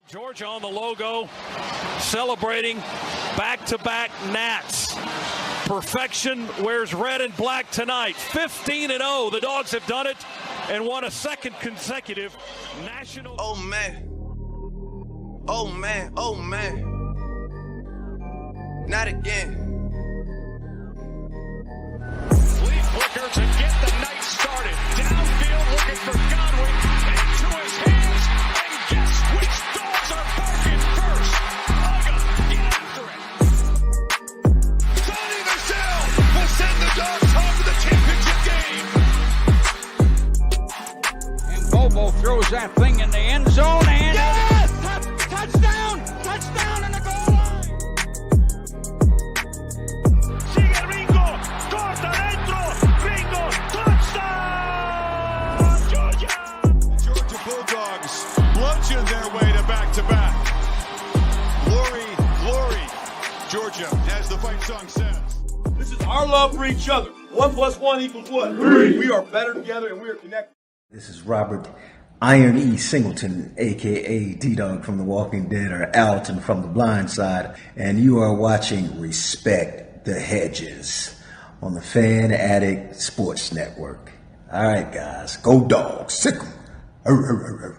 Georgia on the logo, celebrating back-to-back Nats. Perfection wears red and black tonight. 15-0. The Dogs have done it and won a second consecutive national. Oh, man. Oh, man. Oh, man. Not again. Leaf Booker to get the night started. Downfield looking for Godwin. Into his hands. And guess which Dogs are barking first? Uga, get after it. Sonny Michel will send the Dogs home to the championship game. And Bobo throws that thing in the end zone and Yes! Touchdown! Touchdown in the goal line! Sigue Ringo. Corta dentro. Ringo. Touchdown. Georgia. Georgia Bulldogs bludgeon their way to back-to-back. Glory, glory, Georgia, as the fight song says. This is our love for each other. 1 + 1 = what? 3. We are better together and we are connected. This is Robert Iron E. Singleton, a.k.a. D-Dog from The Walking Dead, or Alton from The Blind Side, and you are watching Respect the Hedges on the Fan Addict Sports Network. All right, guys, go Dogs, sick 'em.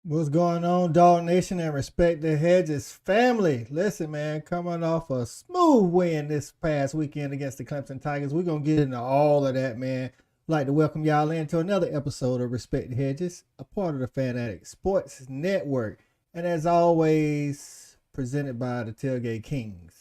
What's going on, Dog Nation and Respect the Hedges family? Listen, man, coming off a smooth win this past weekend against the Clemson Tigers. We're going to get into all of that, man. I'd like to welcome y'all into another episode of Respect the Hedges, a part of the Fan Addict Sports Network. And as always, presented by the Tailgate Kings.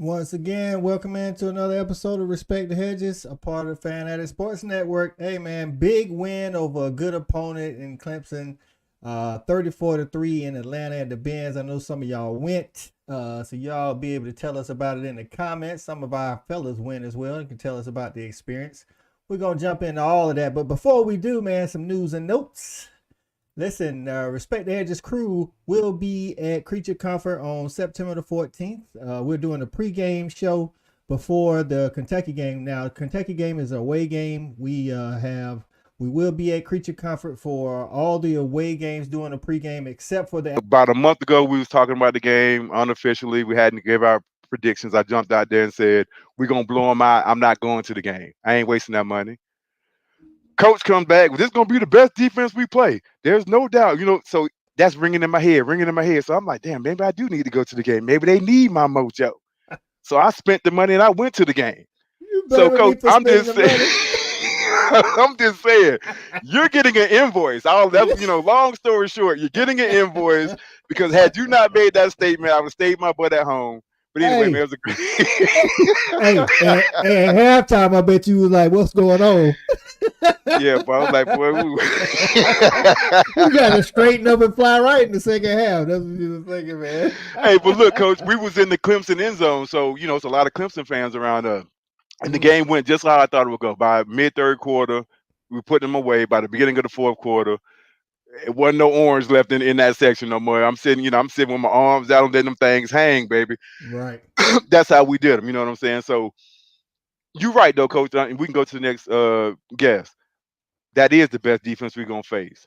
Once again, welcome into another episode of Respect the Hedges, a part of the Fan Addict Sports Network. Hey, man, big win over a good opponent in Clemson, 34-3 in Atlanta at the Benz. I know some of y'all went, so y'all be able to tell us about it in the comments. Some of our fellas went as well and can tell us about the experience. We're going to jump into all of that. But before we do, man, some news and notes. Listen, Respect the Hedges crew will be at Creature Comfort on September the 14th. We're doing a pregame show before the Kentucky game. Now, the Kentucky game is an away game. We will be at Creature Comfort for all the away games doing a pregame, except for the. About a month ago, we was talking about the game unofficially. We hadn't give our predictions. I jumped out there and said, we're going to blow them out. I'm not going to the game. I ain't wasting that money. Coach comes back, this is going to be the best defense we play. There's no doubt, so that's ringing in my head. So I'm like, damn, maybe I do need to go to the game. Maybe they need my mojo. So I spent the money and I went to the game. So, Coach, I'm just saying, you're getting an invoice. Long story short, you're getting an invoice because had you not made that statement, I would have stayed my butt at home. But anyway, man, it was a great. And halftime, I bet you was like, what's going on? Yeah, but I was like, boy, you got to straighten up and fly right in the second half. That's what you was thinking, man. Hey, but look, Coach, we was in the Clemson end zone, so, it's a lot of Clemson fans around us. And the game went just how I thought it would go. By mid-third quarter, we put them away. By the beginning of the fourth quarter, it wasn't no orange left in that section no more. I'm sitting with my arms out and letting them things hang, baby. Right. That's how we did them. You know what I'm saying? So you're right, though, Coach. And we can go to the next guest. That is the best defense we're gonna face.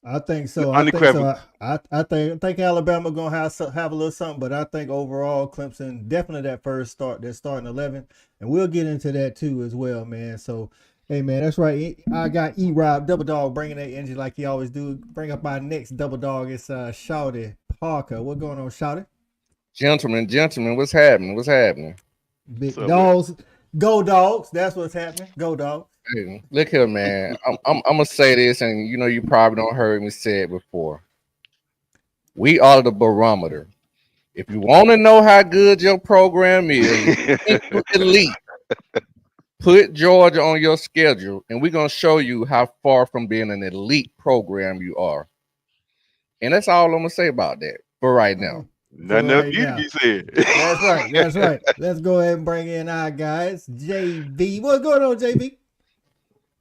I think so. I think Alabama gonna have a little something, but I think overall Clemson definitely that first start. They're starting 11, and we'll get into that too as well, man. So. Hey, man, that's right. I got E-Rob, Double Dog, bringing that energy like he always do. Bring up our next Double Dog. It's Shawty Parker. What's going on, Shawty? Gentlemen, what's happening? Big Dogs. Go Dogs. That's what's happening. Go Dogs. Hey, look here, man. I'm going to say this, and you probably don't heard me say it before. We are the barometer. If you want to know how good your program is, elite. Put Georgia on your schedule, and we're going to show you how far from being an elite program you are. And that's all I'm gonna say about that for right now. Nothing else you to be said. That's right. That's right. Let's go ahead and bring in our guys. JB. What's going on, JB?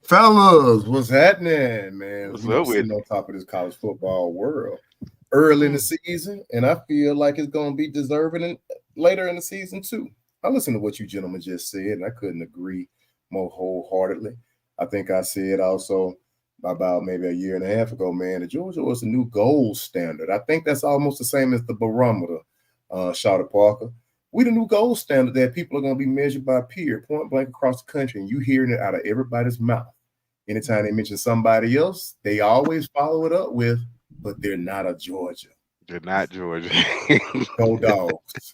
Fellas, what's happening, man? What's We're up with sitting on top of this college football world early in the season, and I feel like it's going to be deserving later in the season, too. I listened to what you gentlemen just said, and I couldn't agree more wholeheartedly. I think I said also about maybe a year and a half ago, man, that Georgia was the new gold standard. I think that's almost the same as the barometer, Shawty Parker. We the new gold standard that people are going to be measured by peer, point blank across the country, and you hearing it out of everybody's mouth. Anytime they mention somebody else, they always follow it up with, but they're not a Georgia. They're not Georgia. Go Dogs.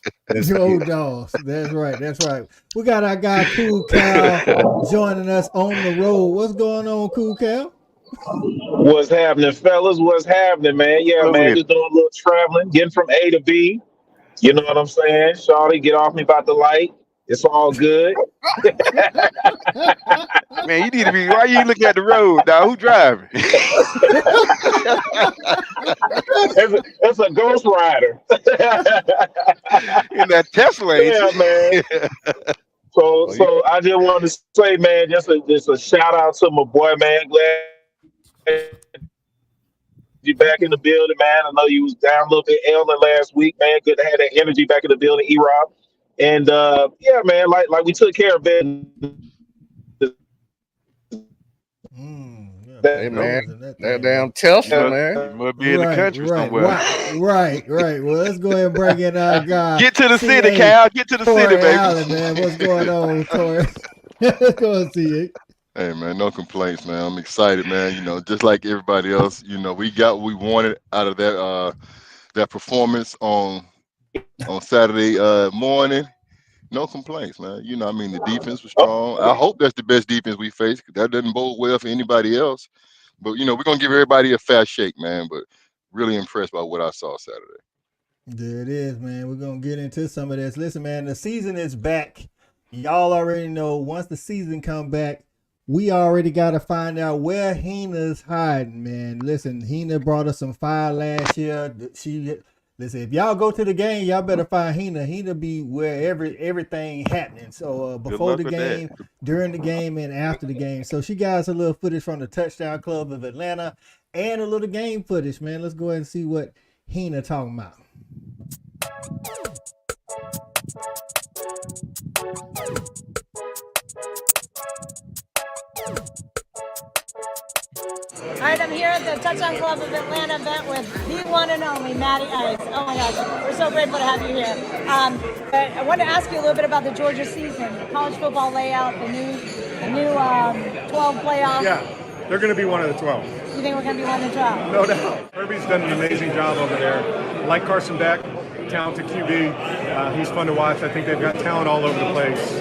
Go Dogs. That's right. That's right. We got our guy Cool Cal joining us on the road. What's going on, Cool Cal? What's happening, fellas? What's happening, man? Yeah, man, just doing a little traveling, getting from A to B. You know what I'm saying? Shawty, get off me about the light. It's all good. Man, you need to be. Why you looking at the road, dog? Who driving? It's a Ghost Rider. In that Tesla, yeah, man. So I just wanted to say, man, just a shout out to my boy, man. Glad you back in the building, man. I know you was down a little bit ailing last week, man. Good to have that energy back in the building, E-Rob. And yeah, man, like we took care of it. Hey, man, that damn Tesla, man. Must be in the country somewhere. Right. Well, let's go ahead and bring in our guy. Get to the city, Cal. Get to the city, baby. Allen, man. What's going on, Corey? Let's go and see it. Hey, man, no complaints, man. I'm excited, man. You know, just like everybody else, you know, we got what we wanted out of that performance on Saturday morning. No complaints, man. You know, I mean, the defense was strong. I hope that's the best defense we face. That doesn't bode well for anybody else. But, you know, we're going to give everybody a fast shake, man. But really impressed by what I saw Saturday. There it is, man. We're going to get into some of this. Listen, man, the season is back. Y'all already know once the season come back, we already got to find out where Heena's hiding, man. Listen, Heena brought us some fire last year. Listen, if y'all go to the game, y'all better find Heena. Heena be where everything happening. So before the game, during the game, and after the game. So she got us a little footage from the Touchdown Club of Atlanta and a little game footage, man. Let's go ahead and see what Heena talking about. All right, I'm here at the Touchdown Club of Atlanta event with the one and only Matty Ice. Oh my gosh, we're so grateful to have you here. But I wanted to ask you a little bit about the Georgia season, the college football layout, the new 12 playoff. Yeah, they're going to be one of the 12. You think we're going to be one of the 12? No doubt. Herbie's done an amazing job over there. Like Carson Beck, talented QB. He's fun to watch. I think they've got talent all over the place.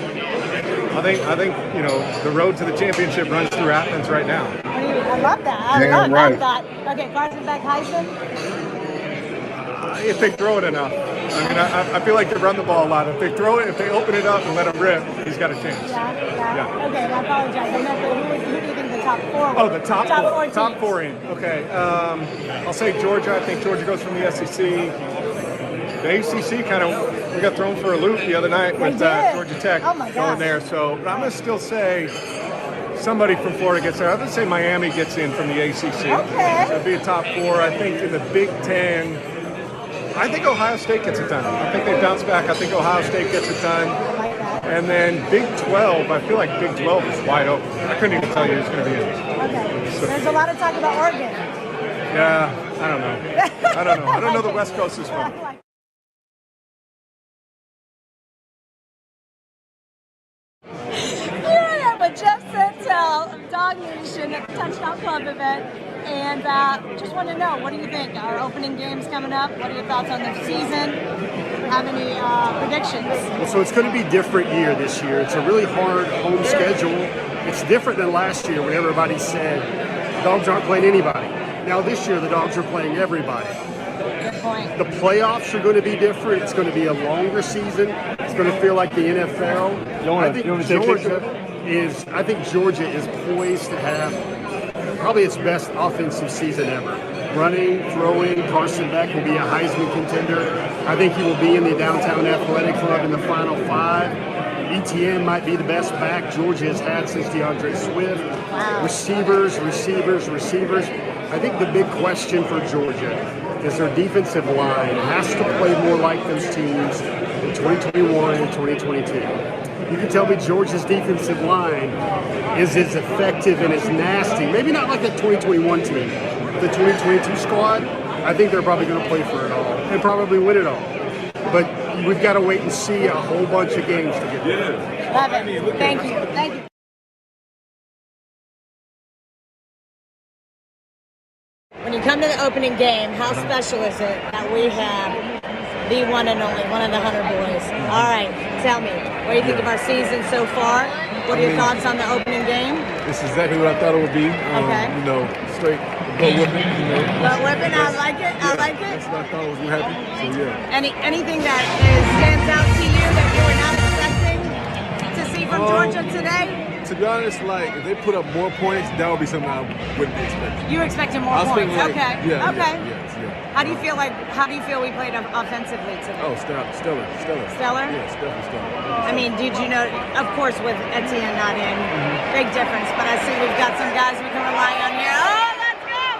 I think you know the road to the championship runs through Athens right now. I love that. I love that. Okay, Carson Beck, Heisman. If they throw it enough. I mean, I feel like they run the ball a lot. If they throw it, if they open it up and let him rip, he's got a chance. Yeah. Okay, I apologize. I meant who do you think the top four? Oh, the top four in. Okay. I'll say Georgia. I think Georgia goes from the SEC. The ACC we got thrown for a loop the other night with Georgia Tech going there. So, but I'm going to still say somebody from Florida gets there. I'm going to say Miami gets in from the ACC. Okay. So it'll be a top four. I think in the Big Ten, I think Ohio State gets it done. I think they bounce back. I think Ohio State gets it done. And then Big 12, I feel like Big 12 is wide open. I couldn't even tell you who's going to be in it. Okay. So, there's a lot of talk about Oregon. Yeah, I don't know. I don't know the West Coast as well. Jeff Sentell of Dog Nation at the Touchdown Club event, and just want to know, what do you think? Our opening game's coming up. What are your thoughts on the season? Have any predictions? So it's going to be a different year this year. It's a really hard home schedule. It's different than last year when everybody said the Dogs aren't playing anybody. Now this year the Dogs are playing everybody. Good point. The playoffs are going to be different. It's going to be a longer season. It's going to feel like the NFL. I think Georgia is poised to have probably its best offensive season ever. Running, throwing, Carson Beck will be a Heisman contender. I think he will be in the Downtown Athletic Club in the Final Five. ETN might be the best back Georgia has had since DeAndre Swift. Wow. Receivers. I think the big question for Georgia is their defensive line. It has to play more like those teams in 2021 and 2022. You can tell me Georgia's defensive line is as effective and as nasty. Maybe not like the 2021 team, but the 2022 squad. I think they're probably going to play for it all and probably win it all. But we've got to wait and see a whole bunch of games to get there. Love it. Thank you. Thank you. When you come to the opening game, how special is it that we have the one and only, one of the Hunter boys? All right, tell me, what do you think of our season so far? What are your thoughts on the opening game? It's exactly what I thought it would be. Okay. You know, straight butt whipping. You know. Butt whipping, I like it. I like it. That's what I thought was going to happen. So yeah. Anything that stands out to you that you were not expecting to see from Georgia today? To be honest, like if they put up more points, that would be something I wouldn't be expecting. You were expecting more points. Like, okay. Yeah. Okay. Yeah. How do you feel we played offensively today? Oh, stellar. Stellar? Yes, definitely stellar. I mean, did you know, of course, with Etienne not in, big difference, but I see we've got some guys we can rely on here. Oh, let's go!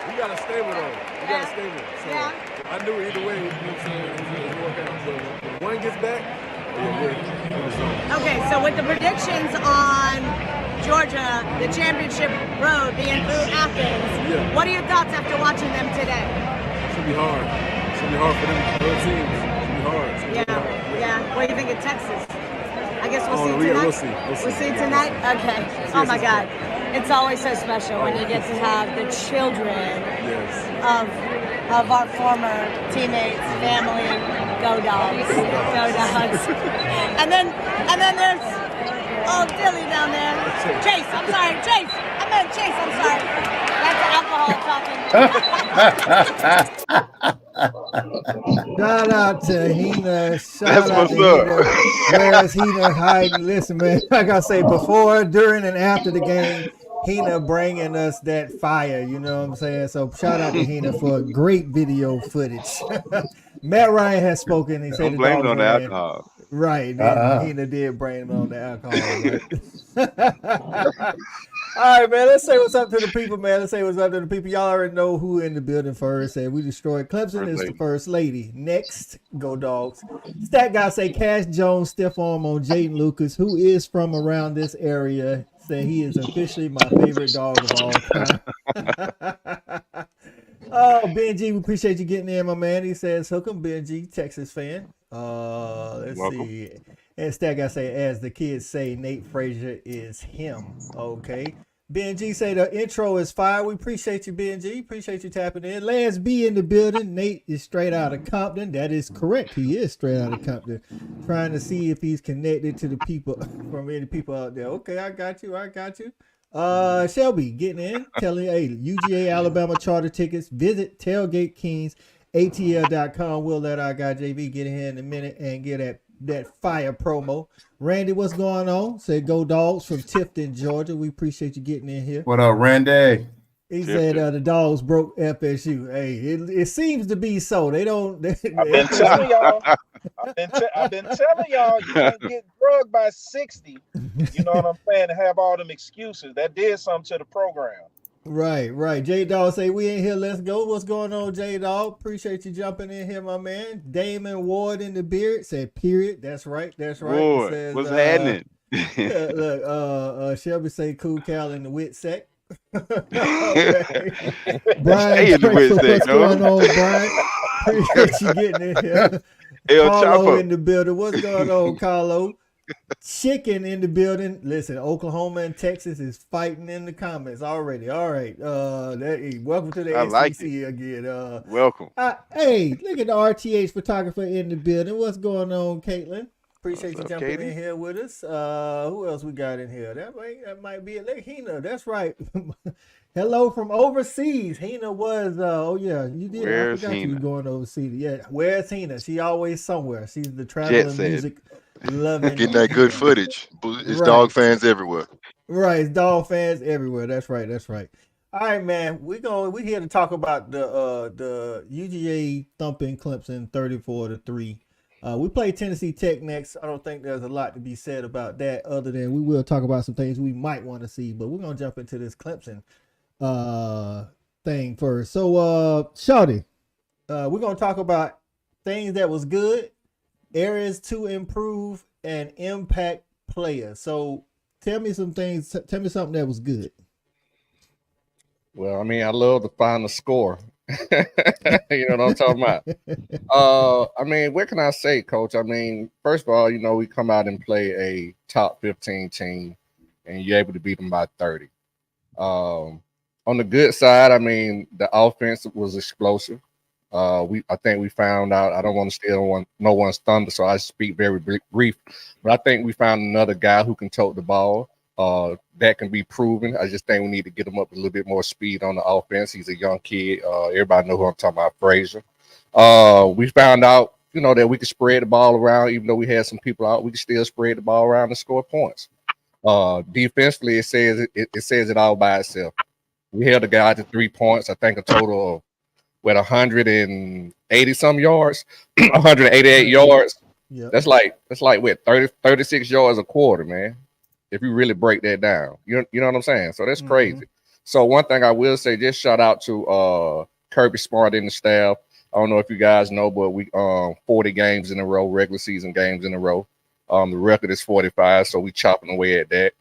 We got to stay with those. We got to stay with it. So I knew either way, you know what I'm saying, it was going to work out. So when one gets back, okay, so with the predictions on Georgia, the championship road being through Athens, what are your thoughts after watching them today? It's going to be hard. It's going to be hard for them other teams. It's going to be hard. Yeah. What do you think of Texas? I guess we'll see tonight. We'll see tonight? Okay. Oh my God. It's always so special when you get to have the children of our former teammates, family. Go Dogs. Go Dogs. and then there's Dilly down there. Chase, I'm sorry. Chase. I meant Chase, I'm sorry. That's alcohol talking. Shout out to Heena. That's what's up. Where's Heena hiding? Listen, man, like I say, before, during, and after the game, Heena bringing us that fire, you know what I'm saying? So shout out to Heena for great video footage. Matt Ryan has spoken. He said don't blame it on the alcohol. Right. Heena did blame him on the alcohol. Right? All right, man. Let's say what's up to the people, man. Let's say what's up to the people. Y'all already know who in the building first. And we destroyed Clemson is the first lady. Next, go Dogs. Stat guy say Cash Jones stiff arm on Jaden Lucas, who is from around this area. Say he is officially my favorite dog of all time. Oh, Benji, we appreciate you getting in, my man. He says, "Hook'em, Benji, Texas fan." Let's see. And Stat guy say, as the kids say, Nate Frazier is him. Okay. Benji say the intro is fire. We appreciate you, Benji. Appreciate you tapping in. Lance B in the building. Nate is straight out of Compton. That is correct. He is straight out of Compton. Trying to see if he's connected to the people from any people out there. Okay, I got you. Shelby getting in, telling UGA Alabama charter tickets. Visit Tailgate Kings ATL.com. We'll let our guy JV get in here in a minute and get that fire promo. Randy, what's going on? Say go Dogs from Tifton, Georgia. We appreciate you getting in here. What up, Randy? He said the Dogs broke FSU. Hey, it seems to be so. They don't. I've been telling y'all. I've been telling y'all you can't get drugged by 60. You know what I'm saying? To have all them excuses. That did something to the program. Right. J Dog say we in here. Let's go. What's going on, J Dog? Appreciate you jumping in here, my man. Damon Ward in the beard said period. That's right. Boy, says, what's happening? Look, Shelby say cool Cal in the wit sec. Brian, what's going on, Brian? Appreciate you getting in here. Carlo in the building. What's going on, Carlo? Chicken in the building. Listen, Oklahoma and Texas is fighting in the comments already. All right. Welcome to the SEC again. Welcome. Hey, look at the RTH photographer in the building. What's going on, Caitlin? Appreciate you jumping in here with us. Who else we got in here? That might be it. Look, Heena, that's right. Hello from overseas. Heena was, you did. Where's I forgot Heena? you were going overseas. Yeah, where's Heena? She always somewhere. She's the traveling music loving. Getting that good footage. It's dog fans everywhere. Right, it's dog fans everywhere. That's right. That's right. All right, man. We here to talk about the UGA thumping Clemson 34-3. We play Tennessee Tech next. I don't think there's a lot to be said about that, other than we will talk about some things we might want to see. But we're gonna jump into this Clemson thing first. So, Shawty, we're gonna talk about things that was good, areas to improve, and impact players. So tell me some things. Tell me something that was good. Well, I mean, I love the final score. You know what I'm talking about? I mean, what can I say, Coach? I mean, first of all, you know, we come out and play a top 15 team, and you're able to beat them by 30. On the good side, I mean, the offense was explosive. I think we found out. I don't want to steal no one's thunder, so I speak very brief. But I think we found another guy who can tote the ball. That can be proven. I just think we need to get him up a little bit more speed on the offense. He's a young kid. Everybody know who I'm talking about, Frazier. We found out, you know, that we could spread the ball around, even though we had some people out. We could still spread the ball around and score points. Defensively, it says it all by itself. We held the guy to 3 points. I think a total of 180 some yards, 188 yards. Yeah, that's like what 36 yards a quarter, man. If you really break that down, you know what I'm saying. So that's crazy. So one thing I will say, just shout out to Kirby Smart and the staff. I don't know if you guys know, but we 40 games in a row, regular season games in a row. The record is 45, so we chopping away at that.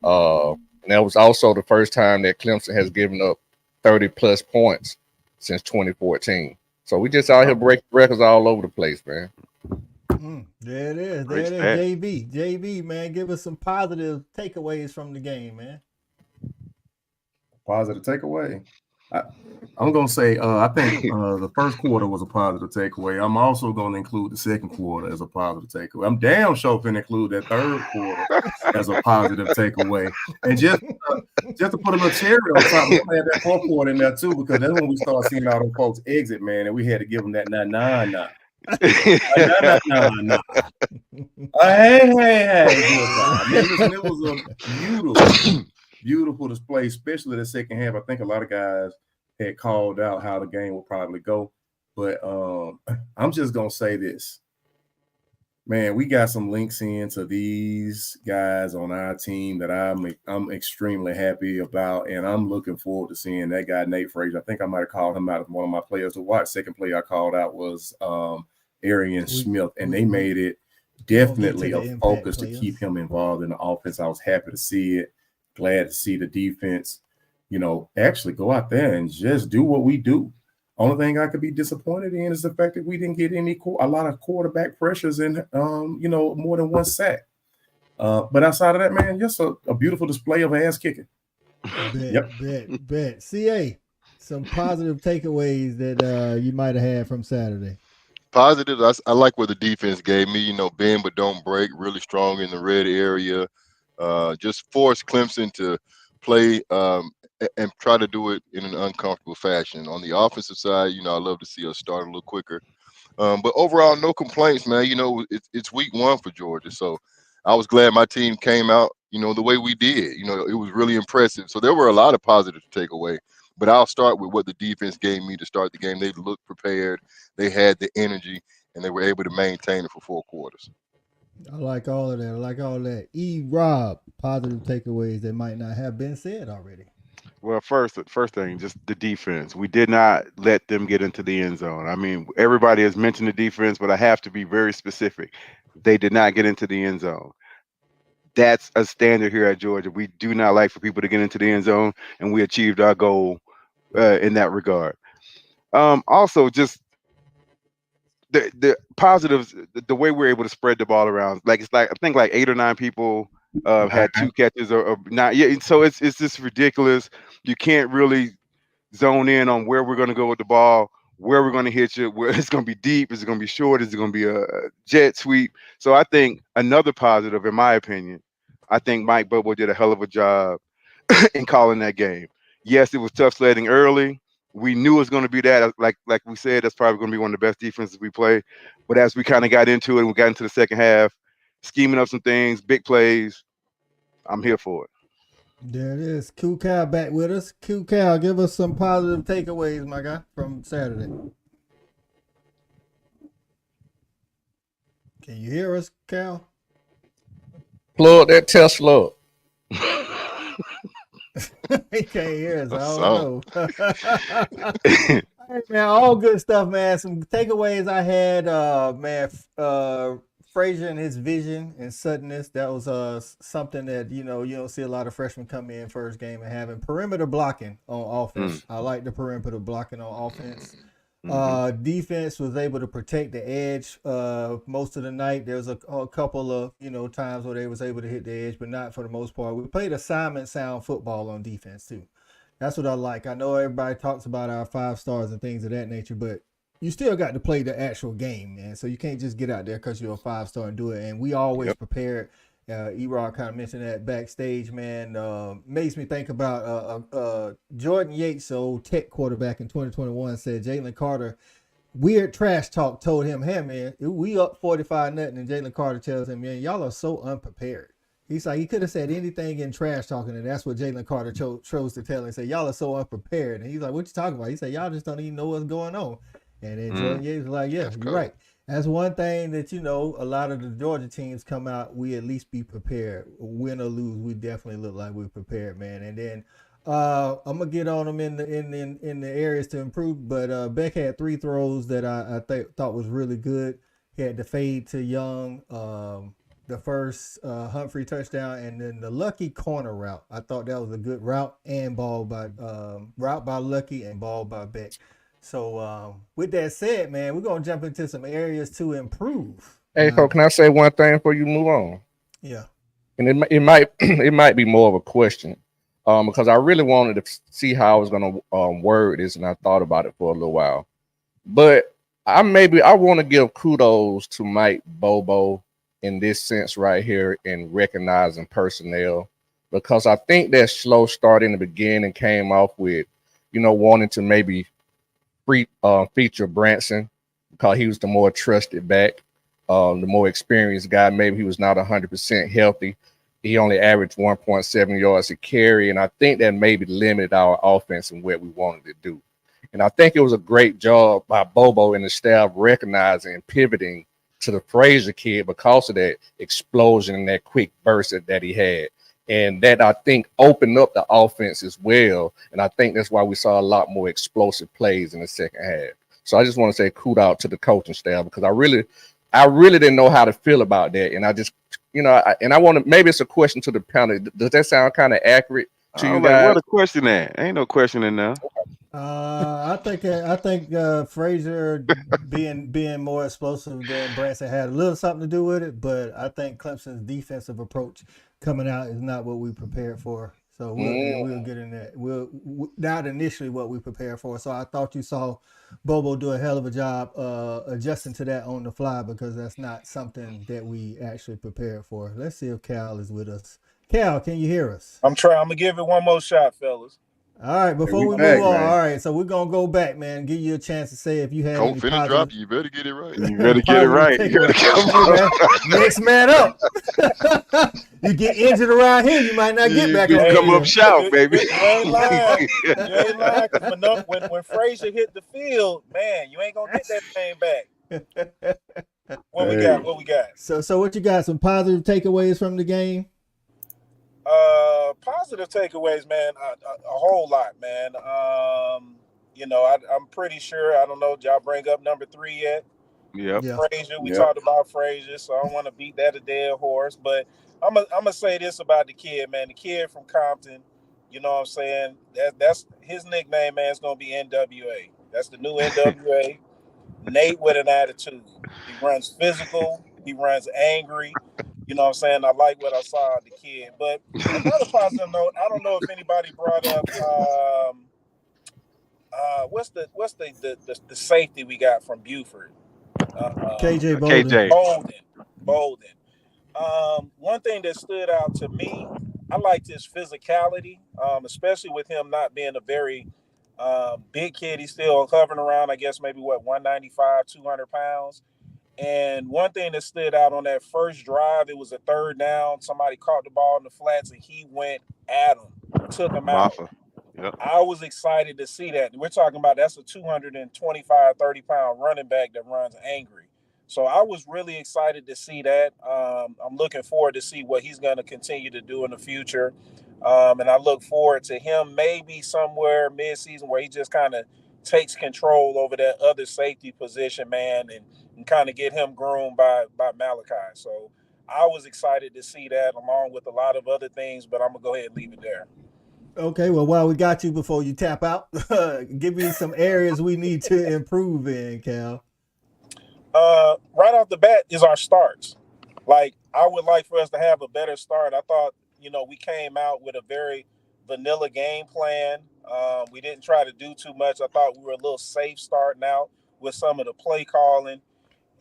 And that was also the first time that Clemson has given up 30 plus points since 2014. So we just out here breaking records all over the place, man. There it is. There it is. JB, man, give us some positive takeaways from the game, man. Positive takeaway. I'm gonna say I think the first quarter was a positive takeaway. I'm also gonna include the second quarter as a positive takeaway. I'm damn sure gonna include that third quarter as a positive takeaway. And just to put a little cherry on top, we had that fourth quarter in there too, because that's when we started seeing all those folks exit, man, and we had to give them that nah. Nah. Hey. Listen, it was a beautiful display, especially the second half. I think a lot of guys had called out how the game will probably go, but I'm just gonna say this, man. We got some links into these guys on our team that I'm extremely happy about, and I'm looking forward to seeing that guy Nate Frazier. I think I might have called him out as one of my players to watch. Second player I called out was Arian Smith, and they made it definitely a focus to keep him involved in the offense. I was happy to see it. Glad to see the defense, you know, actually go out there and just do what we do. Only thing I could be disappointed in is the fact that we didn't get a lot of quarterback pressures and, you know, more than one sack. But outside of that, man, just a beautiful display of ass kicking. Bet. CA, some positive takeaways that you might have had from Saturday. Positives, I like what the defense gave me. You know, bend but don't break, really strong in the red area. Just force Clemson to play and try to do it in an uncomfortable fashion. On the offensive side, you know, I love to see us start a little quicker. But overall, no complaints, man. You know, it's week 1 for Georgia. So I was glad my team came out, you know, the way we did. You know, it was really impressive. So there were a lot of positives to take away. But I'll start with what the defense gave me to start the game. They looked prepared. They had the energy, and they were able to maintain it for 4 quarters. I like all of that. Rob, positive takeaways that might not have been said already. Well, first thing, just the defense. We did not let them get into the end zone. I mean, everybody has mentioned the defense, but I have to be very specific. They did not get into the end zone. That's a standard here at Georgia. We do not like for people to get into the end zone, and we achieved our goal in that regard. Also, just the positives, the way we're able to spread the ball around. Like it's like I think like 8 or 9 people had 2 catches or not. Yeah, so it's just ridiculous. You can't really zone in on where we're going to go with the ball, where we're going to hit you, where it's going to be deep, is it going to be short, is it going to be a jet sweep. So I think another positive, in my opinion, I think Mike Bobo did a hell of a job in calling that game. Yes, it was tough sledding early. We knew it was going to be that. Like we said, that's probably going to be one of the best defenses we play. But as we kind of got into it and we got into the second half, scheming up some things, big plays, I'm here for it. There it is. Q Cal back with us. Q Cal, give us some positive takeaways, my guy, from Saturday. Can you hear us, Cal? Plug that Tesla up. He can't hear us. I don't know. Hey, man, all good stuff, man. Some takeaways I had, man. Frazier and his vision and suddenness. That was something that you don't see a lot of freshmen come in first game and having perimeter blocking on offense. I like the perimeter blocking on offense. Defense was able to protect the edge most of the night. There was a couple of times where they was able to hit the edge, but not for the most part. We played assignment sound football on defense too. That's what I like. I know everybody talks about our 5 stars and things of that nature, but you still got to play the actual game, man. So you can't just get out there because you're a 5-star and do it. And we always prepared. E-Rod kind of mentioned that backstage, man. Makes me think about Jordan Yates, the old Tech quarterback in 2021, said Jalen Carter, weird trash talk, told him, hey, man, we up 45-0, and Jalen Carter tells him, man, y'all are so unprepared. He's like, he could have said anything in trash talking, and that's what Jalen Carter chose to tell him. He said, y'all are so unprepared. And he's like, what you talking about? He said, y'all just don't even know what's going on. And then Jordan Yates was like, yeah, you're right. That's one thing that, a lot of the Georgia teams come out, we at least be prepared. Win or lose, we definitely look like we're prepared, man. And then I'm going to get on them in the areas to improve, but Beck had 3 throws that I thought was really good. He had the fade to Young, the first Humphrey touchdown, and then the Lucky corner route. I thought that was a good route and route by Lucky and ball by Beck. So with that said, man, we're gonna jump into some areas to improve. Hey, Cole, can I say one thing before you move on? Yeah. And it might be more of a question, because I really wanted to see how I was gonna word this, and I thought about it for a little while. But I want to give kudos to Mike Bobo in this sense right here in recognizing personnel, because I think that slow start in the beginning came off with, wanting to maybe feature Branson because he was the more trusted back, the more experienced guy. Maybe he was not 100% healthy. He only averaged 1.7 yards a carry, and I think that maybe limited our offense and what we wanted to do. And I think it was a great job by Bobo and the staff recognizing and pivoting to the Frazier kid because of that explosion and that quick burst that he had. And that, I think, opened up the offense as well. And I think that's why we saw a lot more explosive plays in the second half. So I just want to say kudos to the coaching staff, because I really didn't know how to feel about that. And I just, and I want to, maybe it's a question to the panel. Does that sound kind of accurate to you guys? What a question at? Ain't no question in there. I think Frazier being more explosive than Branson had a little something to do with it, but I think Clemson's defensive approach coming out is not what we prepared for. So we'll get in that. Not initially what we prepared for. So I thought you saw Bobo do a hell of a job adjusting to that on the fly, because that's not something that we actually prepared for. Let's see if Cal is with us. Cal, can you hear us? I'm trying. I'm gonna give it one more shot, fellas. All right, before we move on, all right, so we're going to go back, man, give you a chance to say if you had any finna drop you. You better get it right. You better get it right. You better come next man up. You get injured around here, you might not get back on come up shout, baby. You ain't lying. You ain't lying, because when Frazier hit the field, man, you ain't going to get that thing back. What we got? So what you got, some positive takeaways from the game? Positive takeaways, man. A whole lot, man. I'm pretty sure. I don't know. Did y'all bring up number 3 yet? Yeah. Frazier. We talked about Frazier, so I don't want to beat that a dead horse. But I'm gonna say this about the kid, man. The kid from Compton. You know what I'm saying? That's his nickname, man. It's gonna be NWA. That's the new NWA. Nate with an attitude. He runs physical. He runs angry. You know what I'm saying? I like what I saw of the kid. But another positive note, I don't know if anybody brought up what's the safety we got from Buford? KJ Bolden. One thing that stood out to me, I liked his physicality, especially with him not being a very big kid. He's still hovering around, I guess, maybe 195, 200 pounds. And one thing that stood out on that first drive, it was a third down. Somebody caught the ball in the flats, and he went at him, took him out. Maffa. Yep. I was excited to see that. We're talking about that's a 225, 30-pound running back that runs angry. So I was really excited to see that. I'm looking forward to see what he's going to continue to do in the future. And I look forward to him maybe somewhere mid-season where he just kind of takes control over that other safety position, man, and kind of get him groomed by Malachi. So I was excited to see that along with a lot of other things, but I'm going to go ahead and leave it there. Okay, well, while we got you before you tap out, give me some areas we need to improve in, Cal. Right off the bat is our starts. Like, I would like for us to have a better start. I thought, we came out with a very vanilla game plan. We didn't try to do too much. I thought we were a little safe starting out with some of the play calling.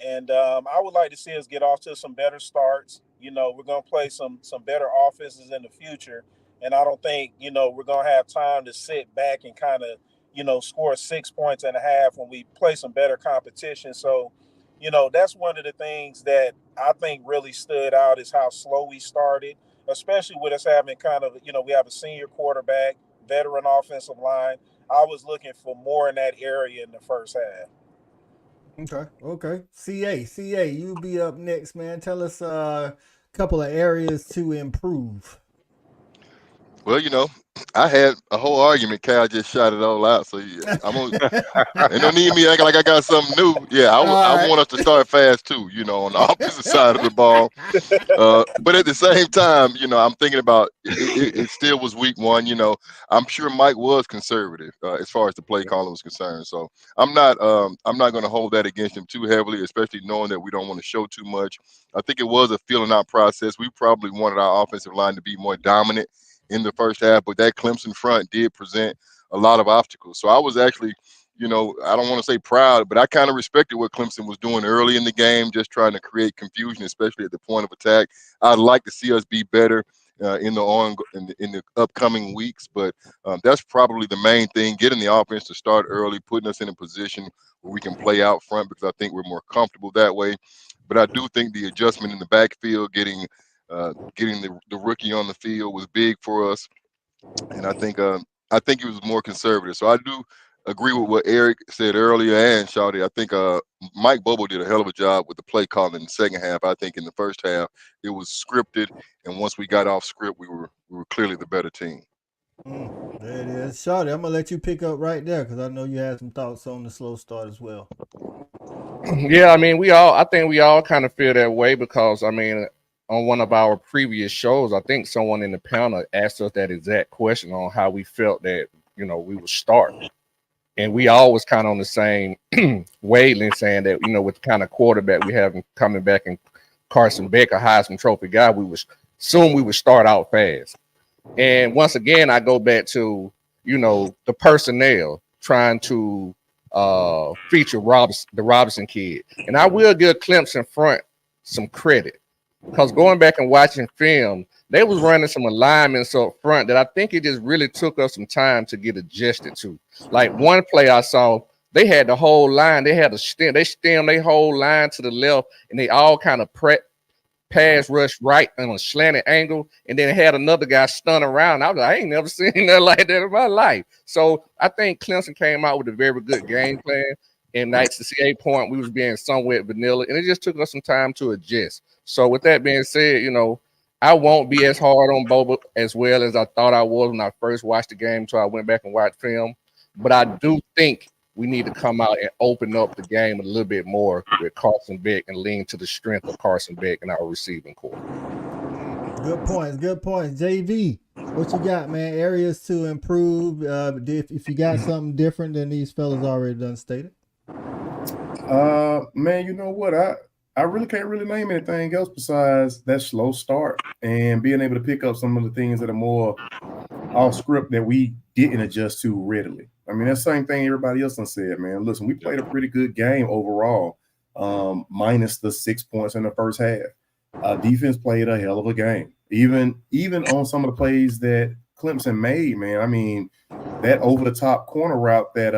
And I would like to see us get off to some better starts. We're going to play some better offenses in the future. And I don't think, we're going to have time to sit back and kind of, score 6 points and a half when we play some better competition. So, that's one of the things that I think really stood out is how slow we started, especially with us having kind of, we have a senior quarterback, veteran offensive line. I was looking for more in that area in the first half. Okay. CA, you be up next, man. Tell us a couple of areas to improve. Well, I had a whole argument. Cal just shot it all out. So yeah, they don't need me acting like I got something new. Yeah, I want us to start fast too, on the opposite side of the ball. But at the same time, I'm thinking about it still was week one. I'm sure Mike was conservative as far as the play calling was concerned. So I'm not going to hold that against him too heavily, especially knowing that we don't want to show too much. I think it was a feeling out process. We probably wanted our offensive line to be more dominant in the first half, but that Clemson front did present a lot of obstacles. So I was actually, I don't want to say proud, but I kind of respected what Clemson was doing early in the game, just trying to create confusion, especially at the point of attack. I'd like to see us be better in the upcoming weeks, but that's probably the main thing, getting the offense to start early, putting us in a position where we can play out front, because I think we're more comfortable that way. But I do think the adjustment in the backfield, getting the rookie on the field was big for us, and I think it was more conservative. So I do agree with what Eric said earlier and Shawty. I think Mike Bobo did a hell of a job with the play calling in the second half. I think in the first half it was scripted, and once we got off script, we were clearly the better team. There it is. Shawty, I'm gonna let you pick up right there because I know you had some thoughts on the slow start as well. Yeah, I mean, I think we all kind of feel that way because, I mean, on one of our previous shows, I think someone in the panel asked us that exact question on how we felt that, we would start. And we always kind of on the same wavelength, saying that, with the kind of quarterback we have coming back in Carson Beck, a Heisman Trophy guy, we would start out fast. And once again, I go back to, the personnel trying to feature the Robinson kid. And I will give Clemson front some credit, because going back and watching film, they was running some alignments up front that I think it just really took us some time to get adjusted to. Like one play I saw, they had the whole line, they stemmed their whole line to the left, and they all kind of pass rush right on a slanted angle, and then had another guy stun around. I was like, I ain't never seen nothing like that in my life. So I think Clemson came out with a very good game plan. And that's the CA point, we was being somewhat vanilla, and it just took us some time to adjust. So with that being said, I won't be as hard on Boba as well as I thought I was when I first watched the game, so I went back and watched film. But I do think we need to come out and open up the game a little bit more with Carson Beck and lean to the strength of Carson Beck and our receiving core. Good points. JV, what you got, man? Areas to improve. If you got something different than these fellas already done stated. Man, you know what? I really can't name anything else besides that slow start and being able to pick up some of the things that are more off script that we didn't adjust to readily. I mean, that's the same thing everybody else done said, man. Listen, we played a pretty good game overall, minus the 6 points in the first half. Defense played a hell of a game. Even on some of the plays that Clemson made, man. I mean, that over the top corner route that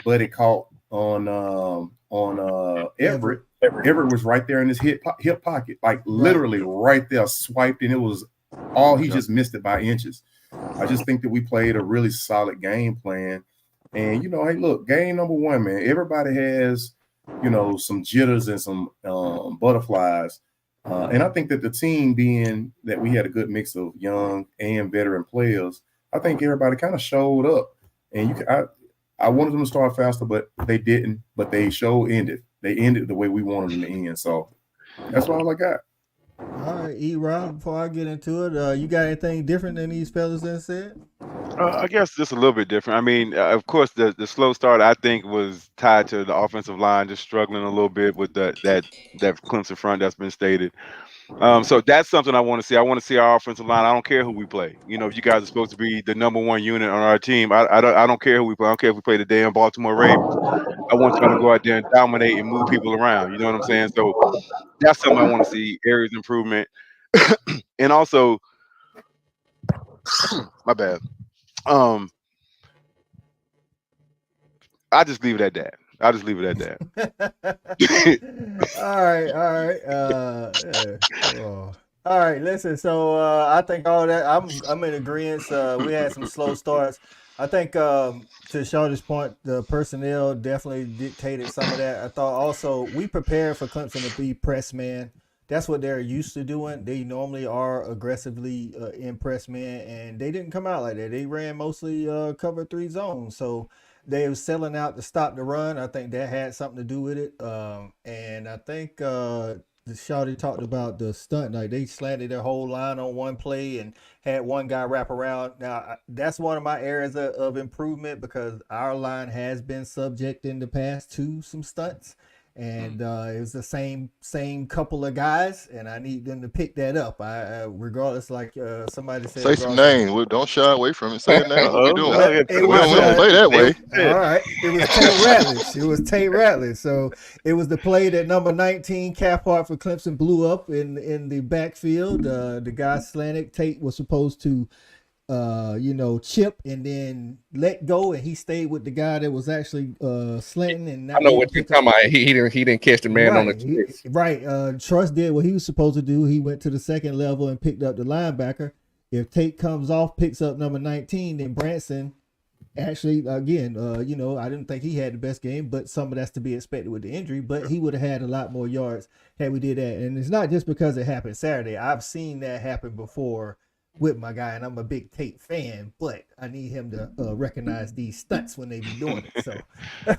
Buddy caught on Everett. Everett was right there in his hip pocket, like literally right there, swiped, and it was all he just missed it by inches. I just think that we played a really solid game plan. And, you know, hey, look, game number one, man, everybody has, you know, some jitters and some butterflies. And I think that the team being that we had a good mix of young and veteran players, I think everybody kind of showed up. And I wanted them to start faster, but they didn't. But they ended. They ended the way we wanted them to end. So that's all I got. All right, E-Rob, before I get into it, you got anything different than these fellas that said? I guess just a little bit different. I mean, of course, the slow start I think was tied to the offensive line just struggling a little bit with that Clemson front that's been stated. So that's something I want to see. I want to see our offensive line. I don't care who we play. You know, if you guys are supposed to be the number one unit on our team, I don't care who we play. I don't care if we play the damn Baltimore Ravens. I want y'all to go out there and dominate and move people around. You know what I'm saying? So that's something I want to see. Areas of improvement, and also, my bad. I just leave it at that. I'll just leave it at that. All right. Listen. So I think all that I'm in agreement. We had some slow starts. I think to Shawty's point, the personnel definitely dictated some of that. I thought also we prepared for Clemson to be press man. That's what they're used to doing. They normally are aggressively in press man, and they didn't come out like that. They ran mostly cover 3 zones. So they were selling out to stop the run. I think that had something to do with it. And I think Shawty talked about the stunt. Like they slanted their whole line on one play and had one guy wrap around. Now, that's one of my areas of improvement because our line has been subject in the past to some stunts. And it was the same couple of guys, and I need them to pick that up. Regardless, like somebody said, say some names. Don't shy away from it. Say a name. What we doing? We don't play that way. All right, it was Tate Ratledge. It was Tate Ratledge. So it was the play that number 19 Caphart for Clemson blew up in the backfield. The guy slanted. Tate was supposed to chip and then let go, and he stayed with the guy that was actually slanting. And I know what you're talking about. He didn't catch the man on the chest. Right. Trust did what he was supposed to do. He went to the second level and picked up the linebacker. If Tate comes off, picks up number 19, then Branson actually, again, I didn't think he had the best game, but some of that's to be expected with the injury, but he would have had a lot more yards had we did that. And it's not just because it happened Saturday. I've seen that happen before with my guy, and I'm a big Tate fan, but I need him to recognize these stunts when they be doing it. So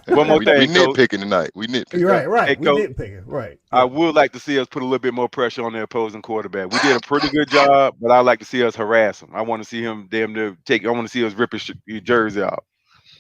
one more thing, we nitpicking tonight. We nitpicking. Right. Hey, we nitpicking. Right. I would like to see us put a little bit more pressure on the opposing quarterback. We did a pretty good job, but I like to see us harass him. I want to see him I want to see us rip his jersey off.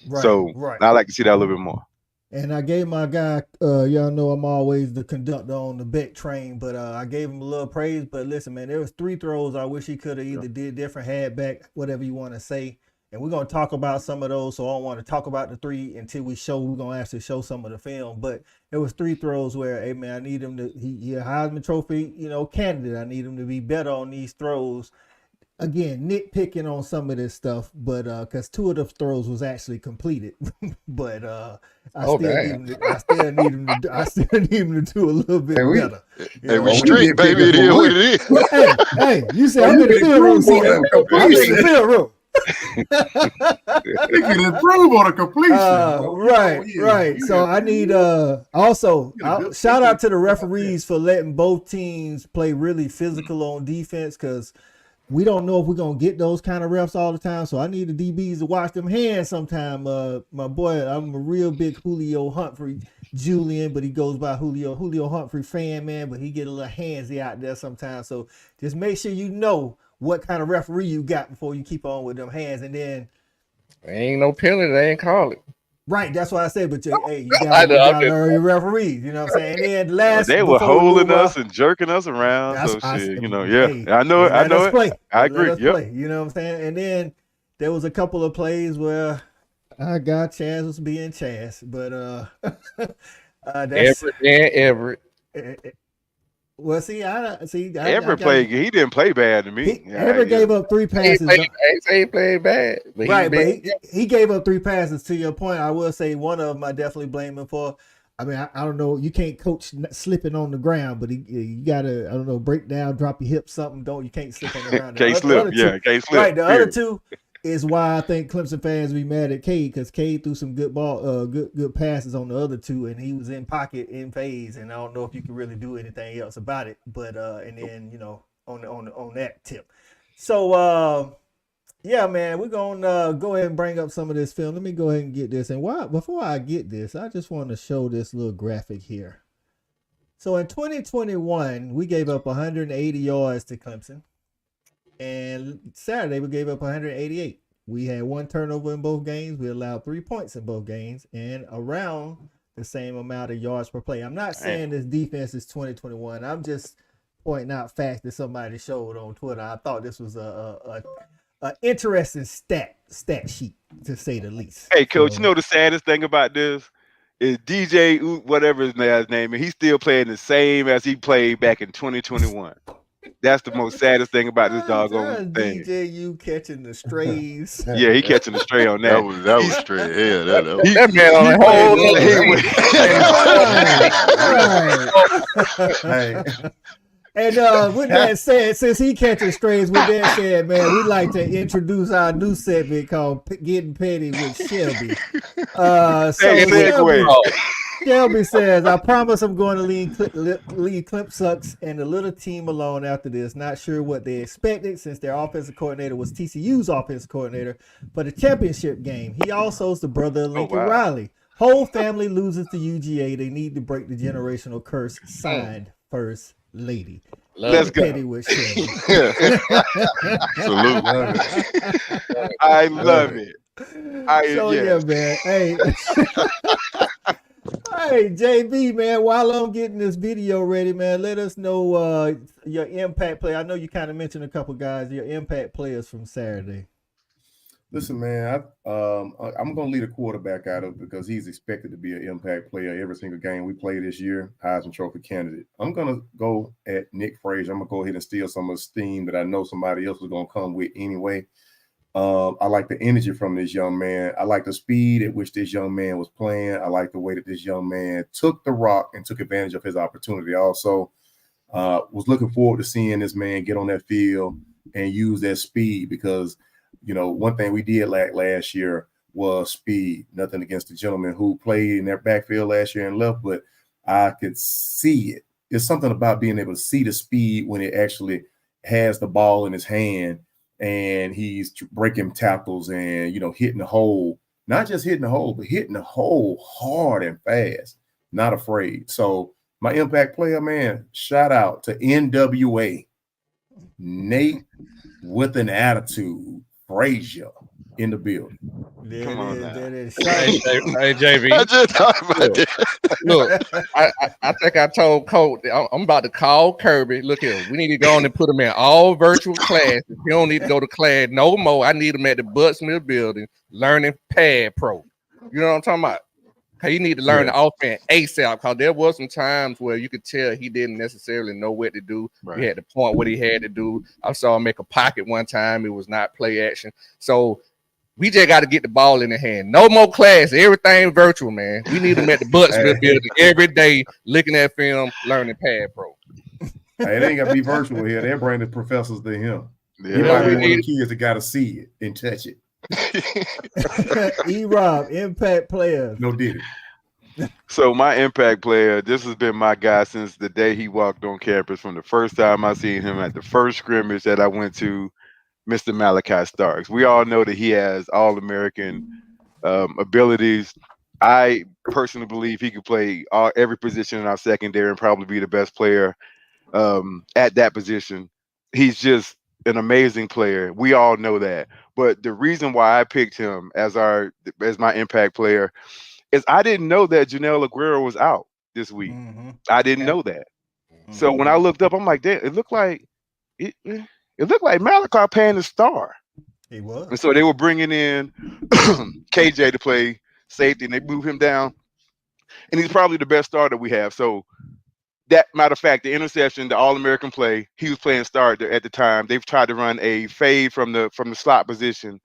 Right. So I like to see that a little bit more. And I gave my guy, y'all know I'm always the conductor on the Beck train, but I gave him a little praise. But listen, man, there was 3 throws I wish he could have either did different, had back, whatever you want to say. And we're going to talk about some of those, so I don't want to talk about the 3 until we're going to actually show some of the film. But there was 3 throws where, hey, man, I need him to, he a Heisman Trophy, candidate. I need him to be better on these throws. Again, nitpicking on some of this stuff, but because 2 of the throws was actually completed, but I still need him to do a little bit better. Hey, we street, baby. It is what it is. Hey, you said I'm in the field room. I'm in the field room. You can improve on a completion. Right. So I need also shout out to the referees for letting both teams play really physical on defense, because we don't know if we're going to get those kind of refs all the time. So I need the DBs to watch them hands sometime. My boy, I'm a real big Julio Humphrey Julian, but he goes by Julio Humphrey fan, man, but he get a little handsy out there sometimes. So just make sure you know what kind of referee you got before you keep on with them hands. And then ain't no penalty. They ain't call it. Right, that's what I said. But you gotta learn your referees. You know what I'm saying? And then they were holding us and jerking us around. I know it. I agree. Yep. You know what I'm saying? And then there was a couple of plays where I got Chaz was being Chaz, but that's Everett. Well, Everett played. He didn't play bad to me. Everett gave up 3 passes. He played bad, but he gave up 3 passes. To your point, I will say one of them I definitely blame him for. I mean, I don't know. You can't coach slipping on the ground, but you gotta, I don't know, break down, drop your hip, something. You can't slip on the ground. Can't slip. Yeah, can't slip. Right. The other two is why I think Clemson fans be mad at Cade, because Cade threw some good good passes on the other two, and he was in pocket in phase, and I don't know if you can really do anything else about it. But and then on that tip, so yeah, man, we're gonna go ahead and bring up some of this film. Let me go ahead and get this. And before I get this, I just want to show this little graphic here. So in 2021, we gave up 180 yards to Clemson. And Saturday, we gave up 188. We had one turnover in both games. We allowed 3 points in both games and around the same amount of yards per play. I'm not saying this defense is 2021. I'm just pointing out facts that somebody showed on Twitter. I thought this was a interesting stat sheet, to say the least. Hey, Coach, you know the saddest thing about this is DJ, whatever his name is, he's still playing the same as he played back in 2021. That's the most saddest thing about this doggone thing. DJ, you catching the strays. Yeah, he catching the stray on that. That was straight. Yeah, that man on the whole Hey. And with that said, since he catches strays, with that said, man, we'd like to introduce our new segment called Getting Petty with Shelby. Shelby says, I promise I'm going to leave Clip Sucks and the little team alone after this. Not sure what they expected, since their offensive coordinator was TCU's offensive coordinator for the championship game. He also is the brother of Lincoln Riley. Whole family loses to UGA. They need to break the generational curse. Signed, First Lady. Let's go. Petty with Shelby. Salute. I love it. Yeah, man. Hey. Hey, JB, man, while I'm getting this video ready, man, let us know your impact play. I know you kind of mentioned a couple guys, your impact players from Saturday. Listen, man, I'm going to lead a quarterback out of it because he's expected to be an impact player every single game we play this year, Heisman Trophy candidate. I'm going to go at Nick Frazier. I'm going to go ahead and steal some of the steam that I know somebody else was going to come with anyway. I like the energy from this young man. I like the speed at which this young man was playing. I like the way that this young man took the rock and took advantage of his opportunity. Also, was looking forward to seeing this man get on that field and use that speed because, you know, one thing we did last year was speed. Nothing against the gentleman who played in that backfield last year and left, but I could see it. There's something about being able to see the speed when it actually has the ball in his hand and he's breaking tackles and, you know, hitting the hole, not just hitting the hole, but hitting the hole hard and fast, not afraid. So my impact player, man, shout out to NWA, Nate with an attitude, Frazier in the building. Come on now. Hey, JV. I just thought about that. Look, I think I told Coach I'm about to call Kirby. Look here, we need to go on and put him in all virtual classes. He don't need to go to class no more. I need him at the Buttsmith building learning Pad Pro. You know what I'm talking about? He need to learn the offense ASAP because there was some times where you could tell he didn't necessarily know what to do. Right. He had to point what he had to do. I saw him make a pocket one time. It was not play action. So we just got to get the ball in the hand. No more class. Everything virtual, man. We need them at the Buttsmith building every day, looking at film, learning Pad Pro. Hey, it ain't got to be virtual here. They're bringing the professors to him. Yeah. He might be one of the kids that got to see it and touch it. E-Rob, impact player. No did it. So my impact player, this has been my guy since the day he walked on campus. From the first time I seen him at the first scrimmage that I went to, Mr. Malachi Starks. We all know that he has All-American abilities. I personally believe he could play every position in our secondary and probably be the best player at that position. He's just an amazing player. We all know that. But the reason why I picked him as my impact player is I didn't know that Janelle Aguero was out this week. Mm-hmm. I didn't know that. Mm-hmm. So when I looked up, I'm like, damn, it looked like Malachi paying the star. He was. And so they were bringing in KJ to play safety, and they moved him down. And he's probably the best starter we have. So that matter of fact, the interception, the All-American play, he was playing starter at the time. They've tried to run a fade from the slot position.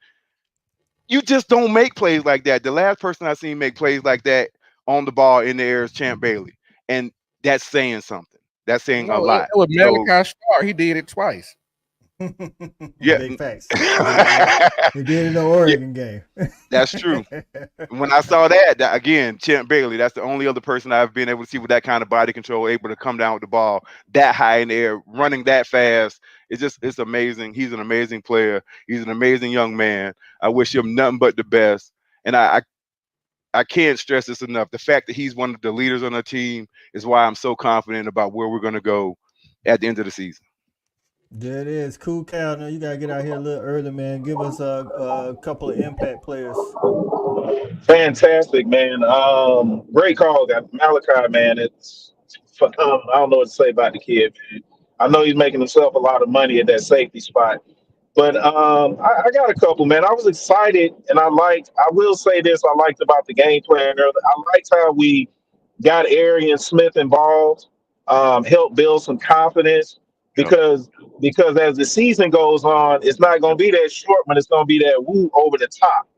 You just don't make plays like that. The last person I seen make plays like that on the ball in the air as Champ Bailey, and that's saying something. That's saying a No, lot. it was So, Malachi Starr. He did it twice. yeah, Big facts. He did it in the Oregon game. that's true. When I saw that again, Champ Bailey, that's the only other person I've been able to see with that kind of body control, able to come down with the ball that high in the air, running that fast. It's amazing. He's an amazing player. He's an amazing young man. I wish him nothing but the best. And I can't stress this enough. The fact that he's one of the leaders on the team is why I'm so confident about where we're going to go at the end of the season. There it is. Cool Cal. Now you gotta get out here a little early, man. Give us a couple of impact players. Fantastic, man. Great call, got Malachi, man. I don't know what to say about the kid, man. I know he's making himself a lot of money at that safety spot. But I got a couple, man. I was excited, and I will say this, I liked about the game plan earlier. I liked how we got Arian Smith involved, helped build some confidence because as the season goes on, it's not going to be that short, but it's going to be that woo over the top.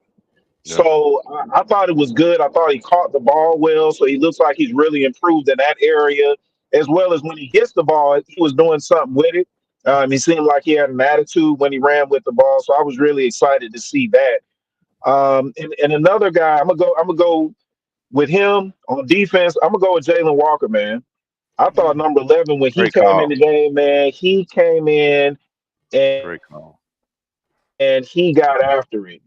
Yeah. So I thought it was good. I thought he caught the ball well, so he looks like he's really improved in that area, as well as when he gets the ball, he was doing something with it. He seemed like he had an attitude when he ran with the ball, so I was really excited to see that. And another guy, I'm gonna go with him on defense. I'm gonna go with Jalen Walker, man. I thought number 11 when he Great came in call. the game, man. He came in Great call. and he got after it.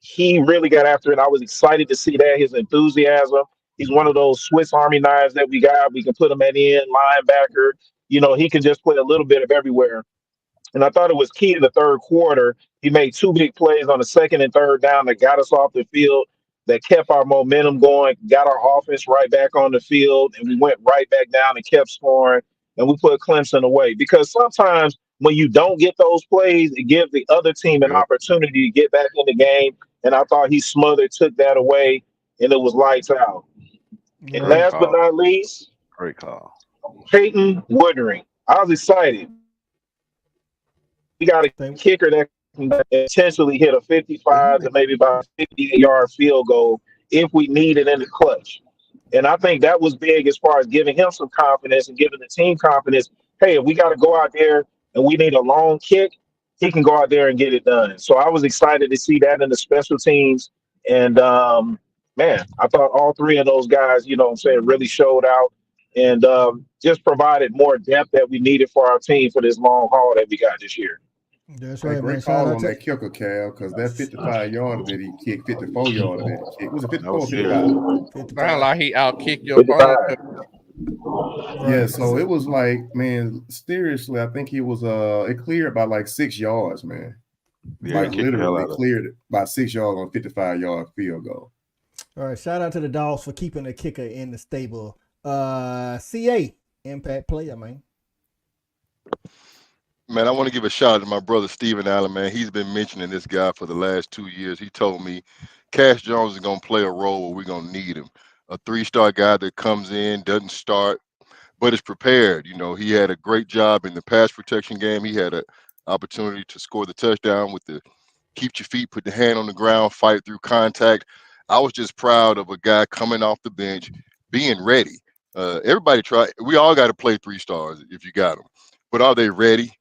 He really got after it. I was excited to see that, his enthusiasm. He's one of those Swiss Army knives that we got. We can put him at end, linebacker. He can just play a little bit of everywhere. And I thought it was key in the third quarter. He made two big plays on the second and third down that got us off the field, that kept our momentum going, got our offense right back on the field, and we went right back down and kept scoring, and we put Clemson away. Because sometimes when you don't get those plays, it gives the other team an opportunity to get back in the game. And I thought he smothered, took that away, and it was lights out. And Great last but call. not least, Great call. Peyton Woodring. I was excited. We got a kicker that can potentially hit a 55 to maybe about 58-yard field goal if we need it in the clutch. And I think that was big as far as giving him some confidence and giving the team confidence. Hey, if we got to go out there and we need a long kick, he can go out there and get it done. So I was excited to see that in the special teams. And, man, I thought all three of those guys, really showed out and just provided more depth that we needed for our team for this long haul that we got this year. That's Hey, right, man. great Shout call out on to that kicker, Cal, because that 55-yarder that he kicked, 54-yarder that he kicked. Was it 54 or serious. 55? Sound like he outkicked your opponent. Yeah, so it was like, man, seriously, I think he was it cleared by like 6 yards, man. Yeah, Like literally cleared it by 6 yards on a 55-yard field goal. All right, shout out to the Dawgs for keeping the kicker in the stable. CA, impact player, man. Man, I want to give a shout out to my brother Steven Allen, man. He's been mentioning this guy for the last 2 years. He told me Cash Jones is going to play a role where we're going to need him. A 3-star guy that comes in, doesn't start, but is prepared. He had a great job in the pass protection game. He had an opportunity to score the touchdown with the keep your feet, put the hand on the ground, fight through contact. I was just proud of a guy coming off the bench, being ready. Everybody we all got to play 3 stars if you got them, but are they ready?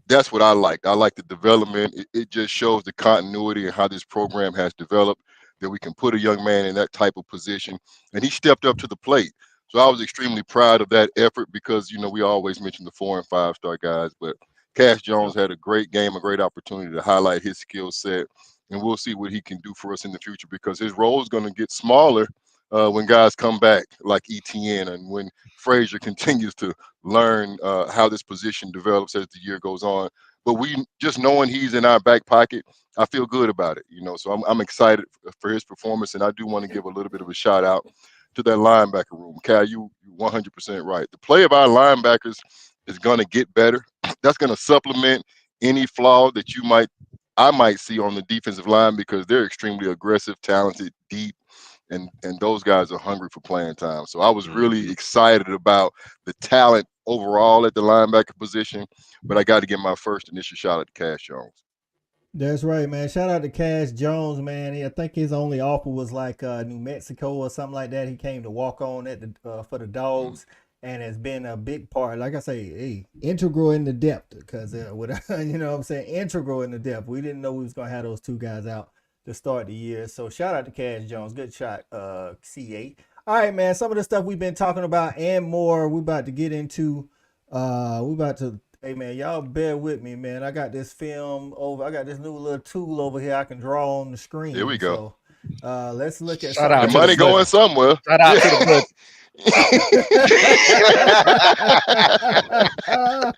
That's what I liked. I like the development. It just shows the continuity and how this program has developed, that we can put a young man in that type of position. And he stepped up to the plate. So I was extremely proud of that effort because, we always mention the 4- and 5-star guys, but Cash Jones had a great game, a great opportunity to highlight his skill set. And we'll see what he can do for us in the future because his role is going to get smaller when guys come back like ETN and when Frazier continues to learn how this position develops as the year goes on. But we just knowing he's in our back pocket, I feel good about it, So I'm excited for his performance, and I do want to give a little bit of a shout out to that linebacker room. Cal, you 100% right. The play of our linebackers is going to get better. That's going to supplement any flaw that I might see on the defensive line because they're extremely aggressive, talented, deep. And those guys are hungry for playing time. So I was really excited about the talent overall at the linebacker position, but I got to give my first initial shot at Cash Jones. That's right, man. Shout out to Cash Jones, man. I think his only offer was like New Mexico or something like that. He came to walk on at the for the Dogs, and has been a big part. Like I say, integral in the depth, because you know what I'm saying, integral in the depth. We didn't know we was gonna have those two guys out to start the year. So shout out to Cash Jones. Good shot, CA. All right, man. Some of the stuff we've been talking about and more, we about to get into. Hey man, y'all bear with me, man. I got this film over. I got this new little tool over here I can draw on the screen. Here we go. So, let's look at the money going somewhere. Shout out to the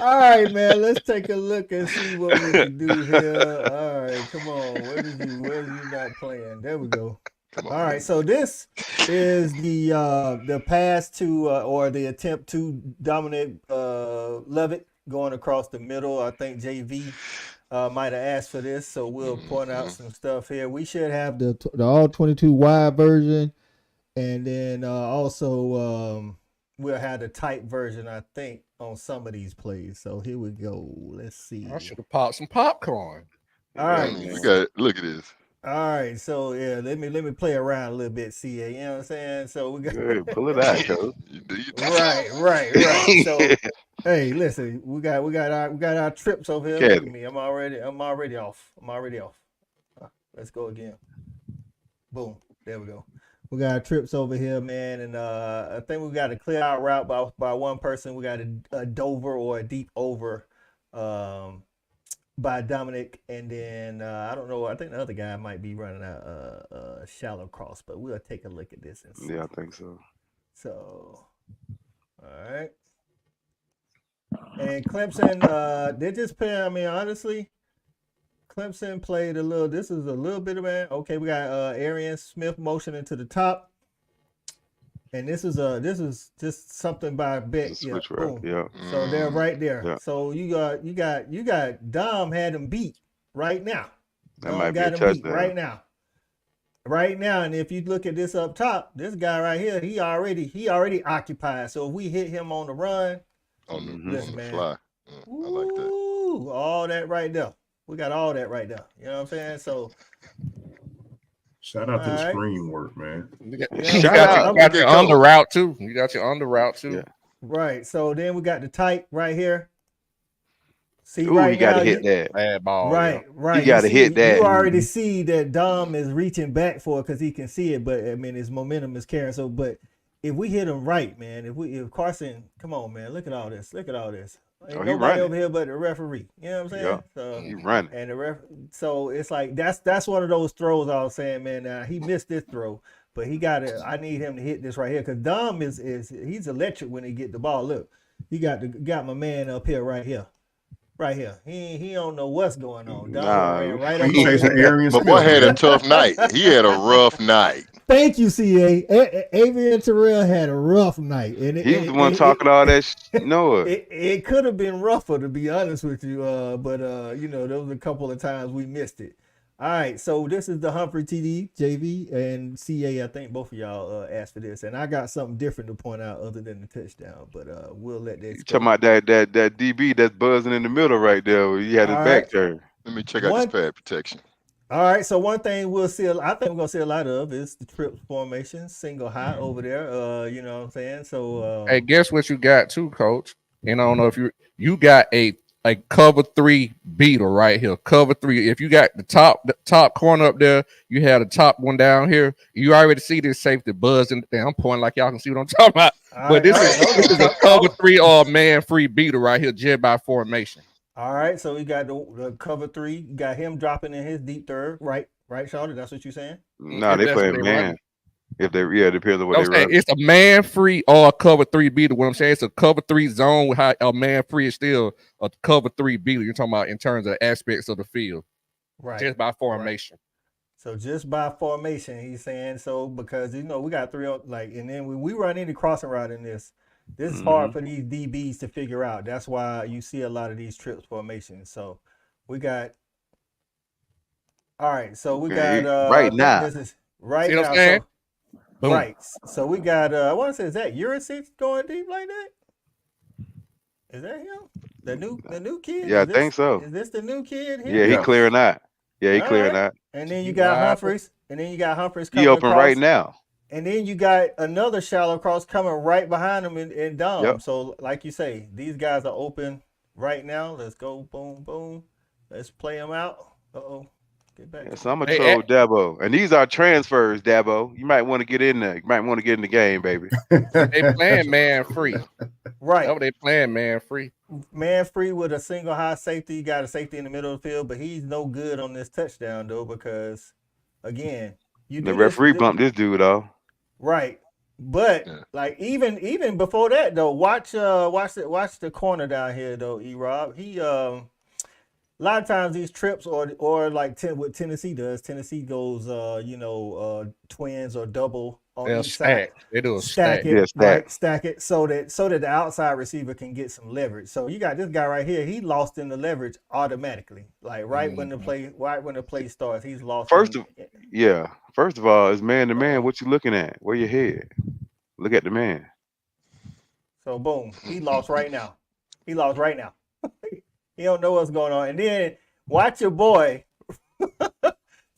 All right, man. Let's take a look and see what we can do here. All right, come on. Where did you not playing? There we go. All right, so this is the pass to or the attempt to dominate Levitt going across the middle. I think JV might have asked for this, so we'll point out some stuff here. We should have the all 22 wide version, and then also we'll have the tight version, I think, on some of these plays. So here we go. Let's see. I should have popped some popcorn. All right, we got look at this. All right, so yeah, let me play around a little bit, CA. You know what I'm saying? So we got pull it out, coach. right. So hey, listen, we got our trips over here. Look at me. I'm already off. Let's go again. Boom. There we go. We got our trips over here, man, and I think we got a clear out route by one person. We got a Dover or a deep over. By Dominic, and then I don't know. I think the other guy might be running a shallow cross, but we'll take a look at this and see. Yeah, I think so. So, all right. And Clemson, they just play. I mean, honestly, Clemson played a little. This is a little bit of man. Okay, we got Arian Smith motioning to the top. And this is just something by Bet. Yeah, boom. Yeah. So they're right there. Yeah. So you got Dom had him beat right now. That Dom might be got a him beat touchdown. right now. And if you look at this up top, this guy right here, he already occupied. So if we hit him on the run, listen, man, fly. I like that. Ooh, all that right there. We got all that right there. You know what I'm saying? So. Shout out to the screen work, man. You got your on the route too. You got your on the route too. Yeah. Right. So then we got the tight right here. See, Ooh, right you got now, to hit that. Bad ball. Right. You got to hit that. You already see that Dom is reaching back for it because he can see it, but I mean his momentum is carrying. So, but if we hit him right, man, if Carson, come on, man, look at all this. Ain't nobody over here but the referee. You know what I'm saying? Yeah. So He running. and so it's like that's one of those throws I was saying, man. Now he missed this throw, but he got it. I need him to hit this right here because Dom is he's electric when he get the ball. Look, he got my man up here right here. He don't know what's going on. Dom ran right up. But boy had a tough night. He had a rough night. Thank you, CA. Avian Terrell had a rough night. And He was the one talking all that Noah. It could have been rougher, to be honest with you. But there was a couple of times we missed it. All right, so this is the Humphrey TD, JV, and CA. I think both of y'all asked for this. And I got something different to point out other than the touchdown. But we'll let that. You talking about that DB that's buzzing in the middle right there where he had his back turned. Let me check out this pad protection. All right, so one thing I think we're gonna see a lot of is the trip formation, single high over there. You know what I'm saying? So hey, guess what you got too, Coach? And I don't know if you got a cover 3 beater right here. Cover 3. If you got the top corner up there, you have the top one down here. You already see this safety buzzing. I'm pointing like y'all can see what I'm talking about. But this is a cover 3 or man free beater right here, jet by formation. All right, so we got the cover 3. You got him dropping in his deep third, right, Charlotte? That's what you're saying? No, they play man. If they it depends on what they run. It's a man free or a cover 3 beater. What I'm saying, it's a cover 3 zone with a man free is still a cover 3 beater. You're talking about in terms of aspects of the field, right? Just by formation. Right. So just by formation, he's saying so because we got 3 and then we run into crossing route in this. This is hard for these DBs to figure out. That's why you see a lot of these trips formations. So we got. All right, so we got right now. This is right see what now. I'm saying? So, right. So we got. I want to say, is that Urasix going deep like that? Is that him? The new kid. Yeah, I think so. Is this the new kid Yeah, here? he clearing that. Yeah, he All clearing right. that. And then you got Humphreys. He open across. right now. And then you got another shallow cross coming right behind him in Dom. Yep. So, like you say, these guys are open right now. Let's go, boom, boom. Let's play them out. Get back. Yeah, so I'm gonna troll Dabo, and these are transfers, Dabo. You might want to get in there. You might want to get in the game, baby. They playing man free. Right. That's what they playing man free. Man free with a single high safety. You got a safety in the middle of the field, but he's no good on this touchdown though because, again, The referee bumped this dude though. Right. But like even before that though, watch the corner down here though, E-Rob. He a lot of times these trips or like what Tennessee does, Tennessee goes twins or double on each side. They do a stack stack. it, Yeah, stack. right? Stack it so that the outside receiver can get some leverage. So you got this guy right here, he lost in the leverage automatically. Like when the play starts, he's lost. First of all, it's man to man. What you looking at? Where your head? Look at the man. So boom, he lost right now. He lost right now. He don't know what's going on. And then watch your boy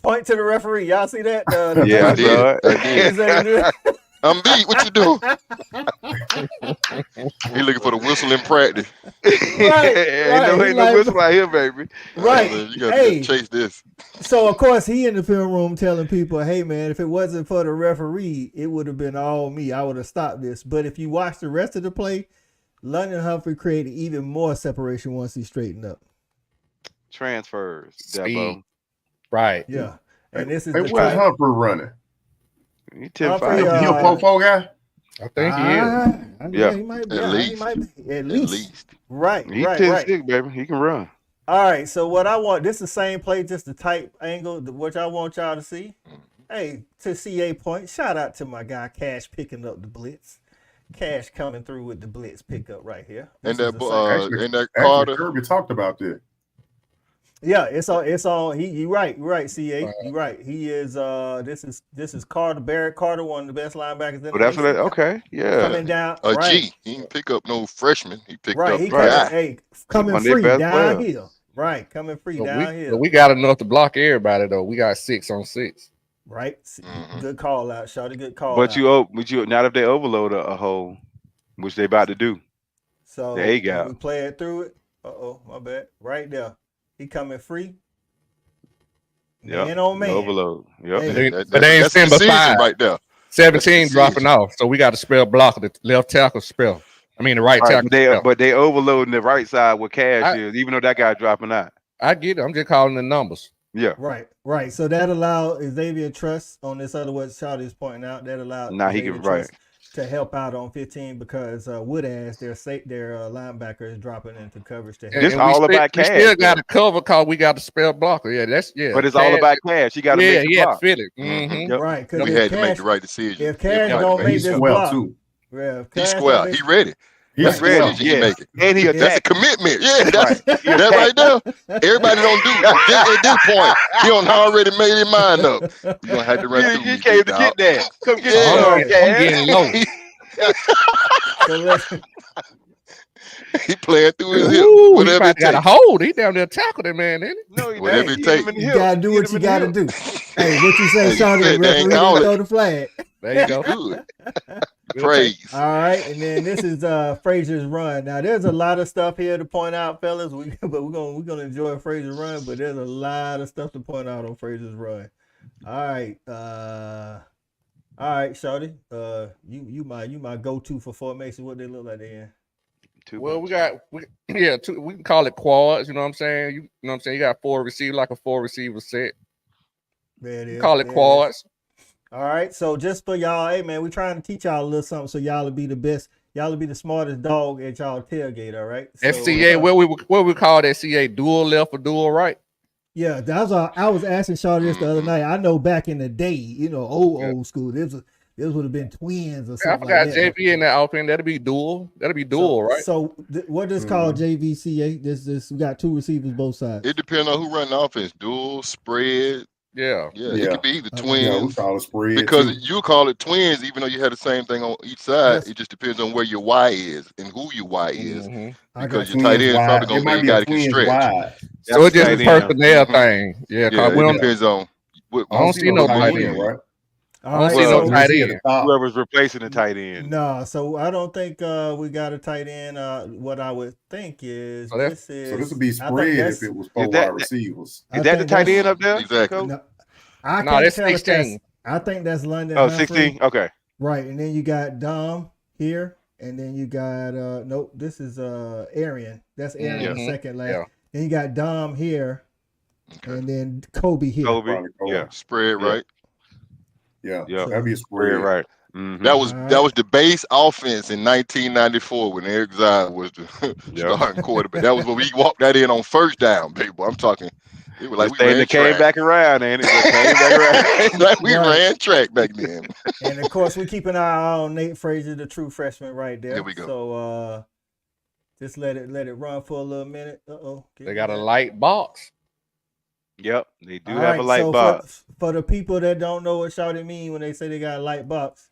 point to the referee. Y'all see that? Yeah, I did. I'm beat. What you doing? He looking for the whistle in practice. Ain't no whistle out here, baby. Right. You gotta chase this. So of course he in the film room telling people, "Hey man, if it wasn't for the referee, it would have been all me. I would have stopped this." But if you watch the rest of the play, London Humphrey created even more separation once he straightened up. Transfers, Dabo. Right. Yeah. And this is where's Humphrey running? He He a 4-4 guy? I think he is. Yeah. He might be. At least. He might be. At least. Right. He's right. 10-6, baby. He can run. All right. So what I want, this is the same play, just the type angle, which I want y'all to see. Hey, to CA point, shout out to my guy Cash picking up the blitz. Cash coming through with the blitz pickup right here. And that Carter. Kirby talked about that. Yeah, it's all. You right, CA. You right. He is. This is Carter, Barrett Carter, one of the best linebackers in the That's what. nation. Okay, yeah. Coming down. A right. G. He didn't pick up no freshman. He picked Right. up He a coming. guy. Hey, coming One of their free best downhill. Right, coming free But downhill. we got enough to block everybody though. We got 6 on 6. Right. Good call out, Shawty. Good call. But you not if they overload a hole, which they about to do. So there you go. We play it through it. My bad. Right there. He coming free. Yeah. Man on man. Overload. Yep. Hey. But they ain't That's the send but decision 5. right there. 17 dropping off. So we got to spell block the left tackle spell. I mean the right tackle. But they overloading the right side where Cash is, even though that guy dropping out. I get it. I'm just calling the numbers. Yeah. Right. So that allowed Xavier Truss on this other what Shawty is pointing out. That allowed He can right to help out on 15 because Woodass, their linebacker, is dropping into coverage. It's all about Cash. We still got to cover because we got to spell blocker. Yeah, But it's all about Cash. You got to make the block. Fit it. Mm-hmm. Right. We had to make the right decision. If Cash don't make this block, too. He's square. He ready. He's ready. He make it. And he that's a commitment. Yeah, that's that right there. Everybody don't do at this point. He don't already made his mind up. You gonna have to run through. You came to get that. Come get that. I'm getting low. He playing through his hip. Whatever it got a hold. He down there tackle that man, ain't he? No, whatever it takes. You gotta do what you gotta do. Hey, what you say, Shawty? Referee throw the flag. There you go. Good. Praise. All right, and then this is Frazier's run. Now there's a lot of stuff here to point out, fellas. But we're gonna enjoy Frazier's run, but there's a lot of stuff to point out on Frazier's run. All right, Shawty. You my go-to for formation. What they look like then? Well, we can call it quads. You know what I'm saying? You know what I'm saying? You got 4 receivers, like a 4 receiver set. There it is. Call it quads. All right, so just for y'all, hey man, we're trying to teach y'all a little something so y'all will be the best. Y'all will be the smartest dog at y'all tailgate. All right. So, FCA, what we call that CA, dual left or dual right? Yeah, I was asking Shawty this the other night. I know back in the day, old school, this would have been twins or something. I forgot like that. JV in that offense. That'll be dual, right? So what is called JVCA? This we got 2 receivers both sides. It depends on who run the offense. Dual, spread, Yeah. It could be the twins. Yeah, we call it spread because too. you call it twins, even though you had the same thing on each side. It just depends on where your Y is and who your Y is. Because your tight end is probably going to be a guy that can stretch. So it's just a personnel thing. Yeah, Yeah, it depends on. I don't see no tight end, right? I don't see no tight end. Whoever's replacing the tight end. No, so I don't think we got a tight end. What I would think is So this would be spread if it was 4 wide receivers. Is that the tight end up there? Exactly. No, I No, can't that's tell if 16. I think that's London. Oh, Humphrey. 16? Okay. Right, and then you got Dom here, and then you got nope, this is Arian. That's Arian second last. Yeah. Then you got Dom here, and then Kobe here. Kobe. Yeah. Spread right. Yeah, Yeah. that'd be a spread. Right. That was the base offense in 1994 when Eric Zion was the starting quarterback. That was when we walked that in on first down, people. I'm talking. It was like we ran came track. back around, ain't it? They came back around. Like we ran track back then. And of course, we keep an eye on Nate Frazier, the true freshman, right there. There we go. So just let it run for a little minute. They got a light box. Yep, they do All have right, a light so box. For the people that don't know what Shawty mean when they say they got a light box,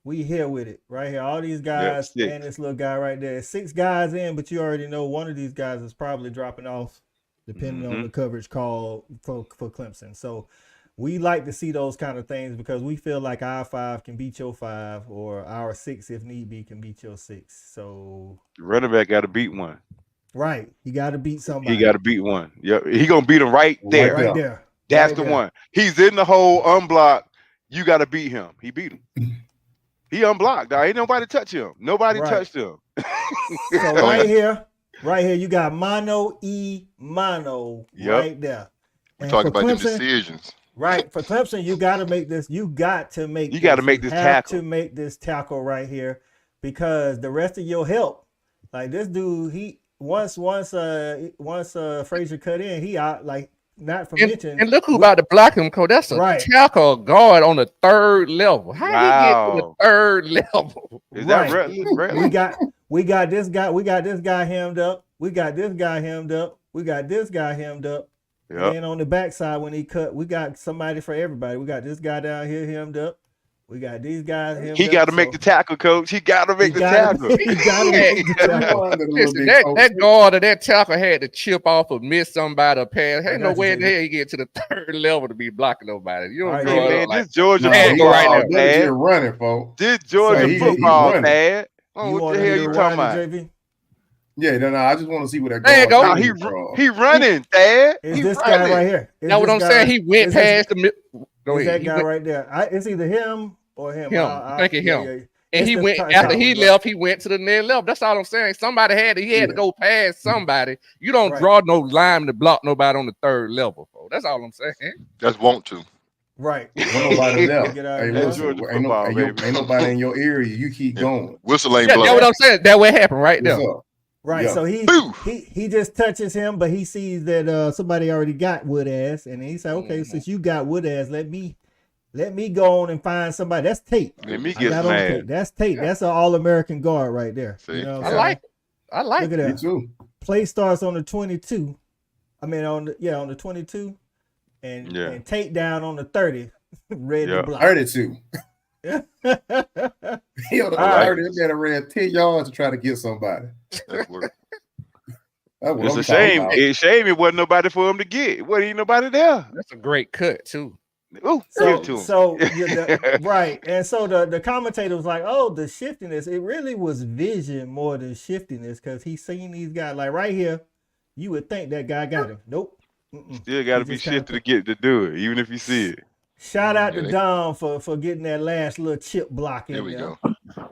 we here with it right here. All these guys and this little guy right there. 6 guys in, but you already know one of these guys is probably dropping off, depending on the coverage call for Clemson. So we like to see those kind of things because we feel like our 5 can beat your 5, or our 6, if need be, can beat your 6. So Running back got to beat one. right, you got to beat somebody. He got to beat one. Yep, he gonna beat him right there. Right there. That's Right the there. one. He's in the hole, unblocked. You got to beat him. He beat him. He unblocked. Dog. Ain't nobody touch him. Nobody touched him. So right here, you got mono right there. We And talk for about the Clemson, decisions. right, for Clemson, you got to make this. You got to make. You got to make this tackle. To make this tackle right here, because the rest of your help, like this dude, he once Frazier cut in, he out like. Not for mention. And look who about to block him, Cole. That's a tackle guard on the 3rd level. How he get to the 3rd level? Is that right? We got this guy. We got this guy hemmed up. We got this guy hemmed up. We got this guy hemmed up. Yep. And then on the backside when he cut, we got somebody for everybody. We got this guy down here hemmed up. We got these guys hemmed up. He got to make the tackle, coach. He got to make the tackle. He got to make the tackle. Listen, that guard or that tackle had to chip off or miss somebody or pass. Ain't no way in the hell he get to the 3rd level to be blocking nobody. You don't man, like, this Georgia man, football, right now. He's running, folks. This Georgia football, man. You What the hell you talking about? JV? Yeah, no, I just want to see what that There you guard go. is. He running, Dad. It's He this running. guy right here. That's what I'm saying. He went past the. Go Is ahead. that He guy went- right there? It's either him or him. I think it's him. And It's he the went top after he guy. left. He went to the next level. That's all I'm saying. Somebody had to go past somebody. You don't draw no line to block nobody on the 3rd level. Bro. That's all I'm saying. Just want to. Right. Ain't nobody there. Get out Hey, of there. listen, ain't nobody in your area. You keep going. Whistle ain't Yeah, blowing. that's what I'm saying. That what happened right there. Right, Yeah. so he just touches him, but he sees that somebody already got Wood ass, and he said, "Okay, since you got Wood ass, let me go on and find somebody." That's Tate. Let me I get got on mad. Tate. That's Tate. That's an All-American guard right there. See? You know what I I'm like saying? it. I like Look at it. that. Me too. Play starts on the 22. I mean, on the 22, and Tate down on the 30, ready to block. 32. He on the 30, they better ran 10 yards to try to get somebody. That's what It's a shame. It's a shame it wasn't nobody for him to get. Wasn't even nobody there. That's a great cut too. Ooh, give it to him. So right, and so the commentator was like, "Oh, the shiftiness. It really was vision more than shiftiness, because he's seen these guys like right here. You would think that guy got him. Nope. Still got to be shifted to get to do it, even if you see it. Shout out to Dom for getting that last little chip block in there. we go.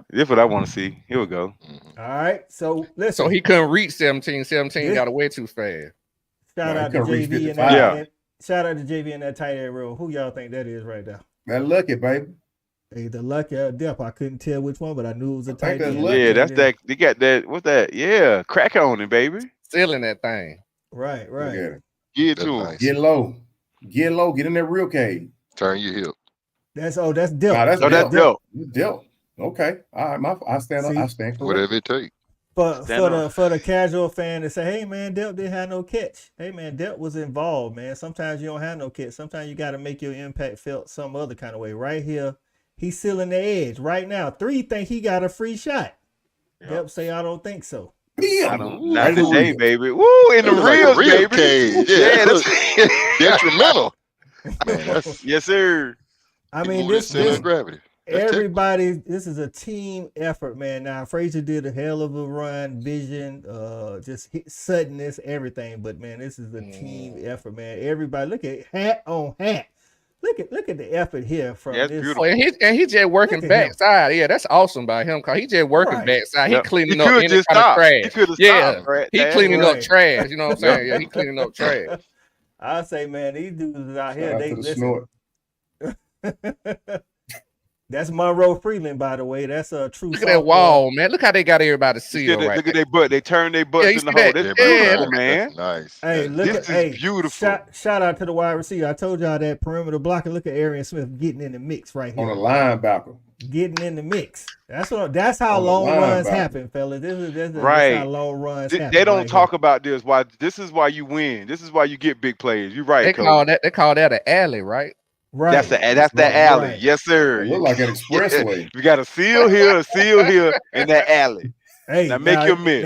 That's what I want to see. Here we go. All right, so listen. So he couldn't reach 17. 17 got away too fast. Shout No, out he to couldn't reach JV in 55. that. Yeah. Shout out to JV in that tight end room. Who y'all think that is right there? That lucky, baby. Hey, the lucky or depth. I couldn't tell which one, but I knew it was a tight that's end. lucky. Yeah, that's that. They got that. What's that? Yeah, crack on it, baby. Stealing that thing. Right, Look right. at it. Get That's to him. nice. Get low. Get low. Get in that real cage. Turn your hip. That's Nah, depth. that's Oh, that's Delt. dope. Delt. Okay. All right. I stand up. See? I stand corrected. Whatever it takes. For the casual fan to say, hey man, Delp didn't have no catch. Hey man, Delp was involved, man. Sometimes you don't have no catch. Sometimes you got to make your impact felt some other kind of way. Right here, he's sealing the edge. Right now, 3 think he got a free shot. Yep. Delp say, I don't think so. Not today, baby. Woo, in the real baby. Cage. Yeah, that's detrimental. Man, yes, sir. I mean, this gravity. Everybody, this is a team effort, man. Now, Frazier did a hell of a run, vision, just suddenness, everything. But man, this is a team effort, man. Everybody, look at hat on hat. Look at the effort here from this. Beautiful. And he just working backside. Yeah, that's awesome by him because he just working backside. He cleaning up any kind of trash. He cleaning up trash. You know what I'm saying? Yeah, he cleaning up trash. I say, man, these dudes out here, they listen. That's Monroe Freeland, by the way. That's a true. Look at that wall, man. Look how they got everybody to see. Look at their butt. They turn their butts in the hole. That's beautiful, man. Nice. Hey, this is beautiful. Shout out to the wide receiver. I told y'all that perimeter blocker. Look at Arian Smith getting in the mix right here. On the linebacker. Getting in the mix. That's how long runs happen, fellas. This is how long runs happen. They don't talk about this. Why? This is why you win. This is why you get big plays. You're right. They call that an alley, right? Right. That's the alley. Right. Yes, sir. It look like an expressway. You got a seal here, in that alley. Hey, now make your miss.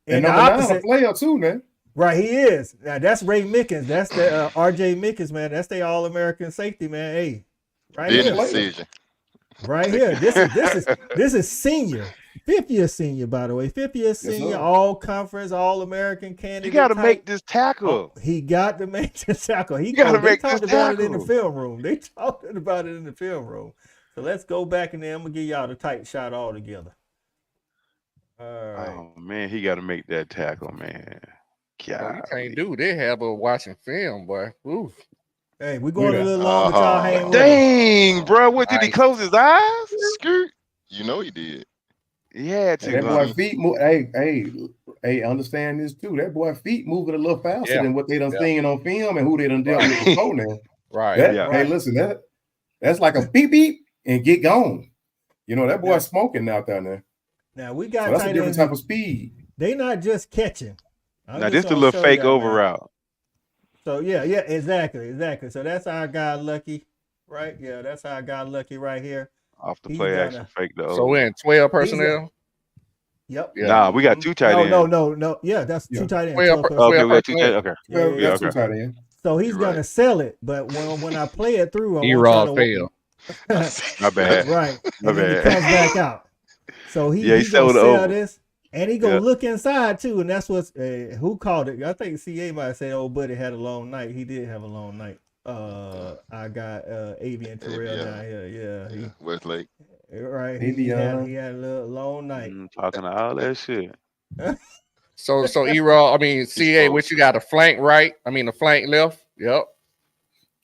And number 9 a player too, man. Right, he is. Now that's Ray Mickens. That's the RJ Mickens, man. That's the All-American safety, man. Hey, right here. Decision. Right here. This is senior. 5th year senior, by the way. 5th year senior, all conference, all-American candidate. You got to make this tackle. Oh, he got to make this tackle. They talked about it in the film room. They talked about it in the film room. So let's go back in there. I'm going to give y'all the tight shot all together. All right. Oh, man, he got to make that tackle, man. God. You can't do they have a watching film, boy. Oof. Hey, we're going a little long, but y'all hang with dang, bro. What, did he close his eyes? Skirt. You know he did. Yeah, that boy feet move. Hey, understand this too. That boy feet moving a little faster than what they done seen on film and who they done dealt with before now. Right. Hey, listen, that's like a beep beep and get gone. You know that boy smoking out there now. Now we got that's a different type of speed. They not just catching. Now this is a little fake over route. So yeah, exactly. So that's our guy Lucky, right? Yeah, that's our guy Lucky right here. Off the play action, fake the over. So we're in 12 personnel. Yep. Yeah. Nah, we got 2 tight ends. No. Yeah, that's 2 tight ends. We got 2 tight ends. Okay. 2 tight ends. So he's gonna sell it, but when I play it through, E-Rod fail. My bad. Right. My bad. He comes back out. So he's gonna sell this, and he gonna look inside too, and that's what's who called it. I think CA might say, "Oh, buddy had a long night." He did have a long night. I got Avian Terrell down here. Yeah, Westlake. Right. He had a little long night. Talking to all that shit. So E-Rod, CA, what you got? A flank right? A flank left? Yep.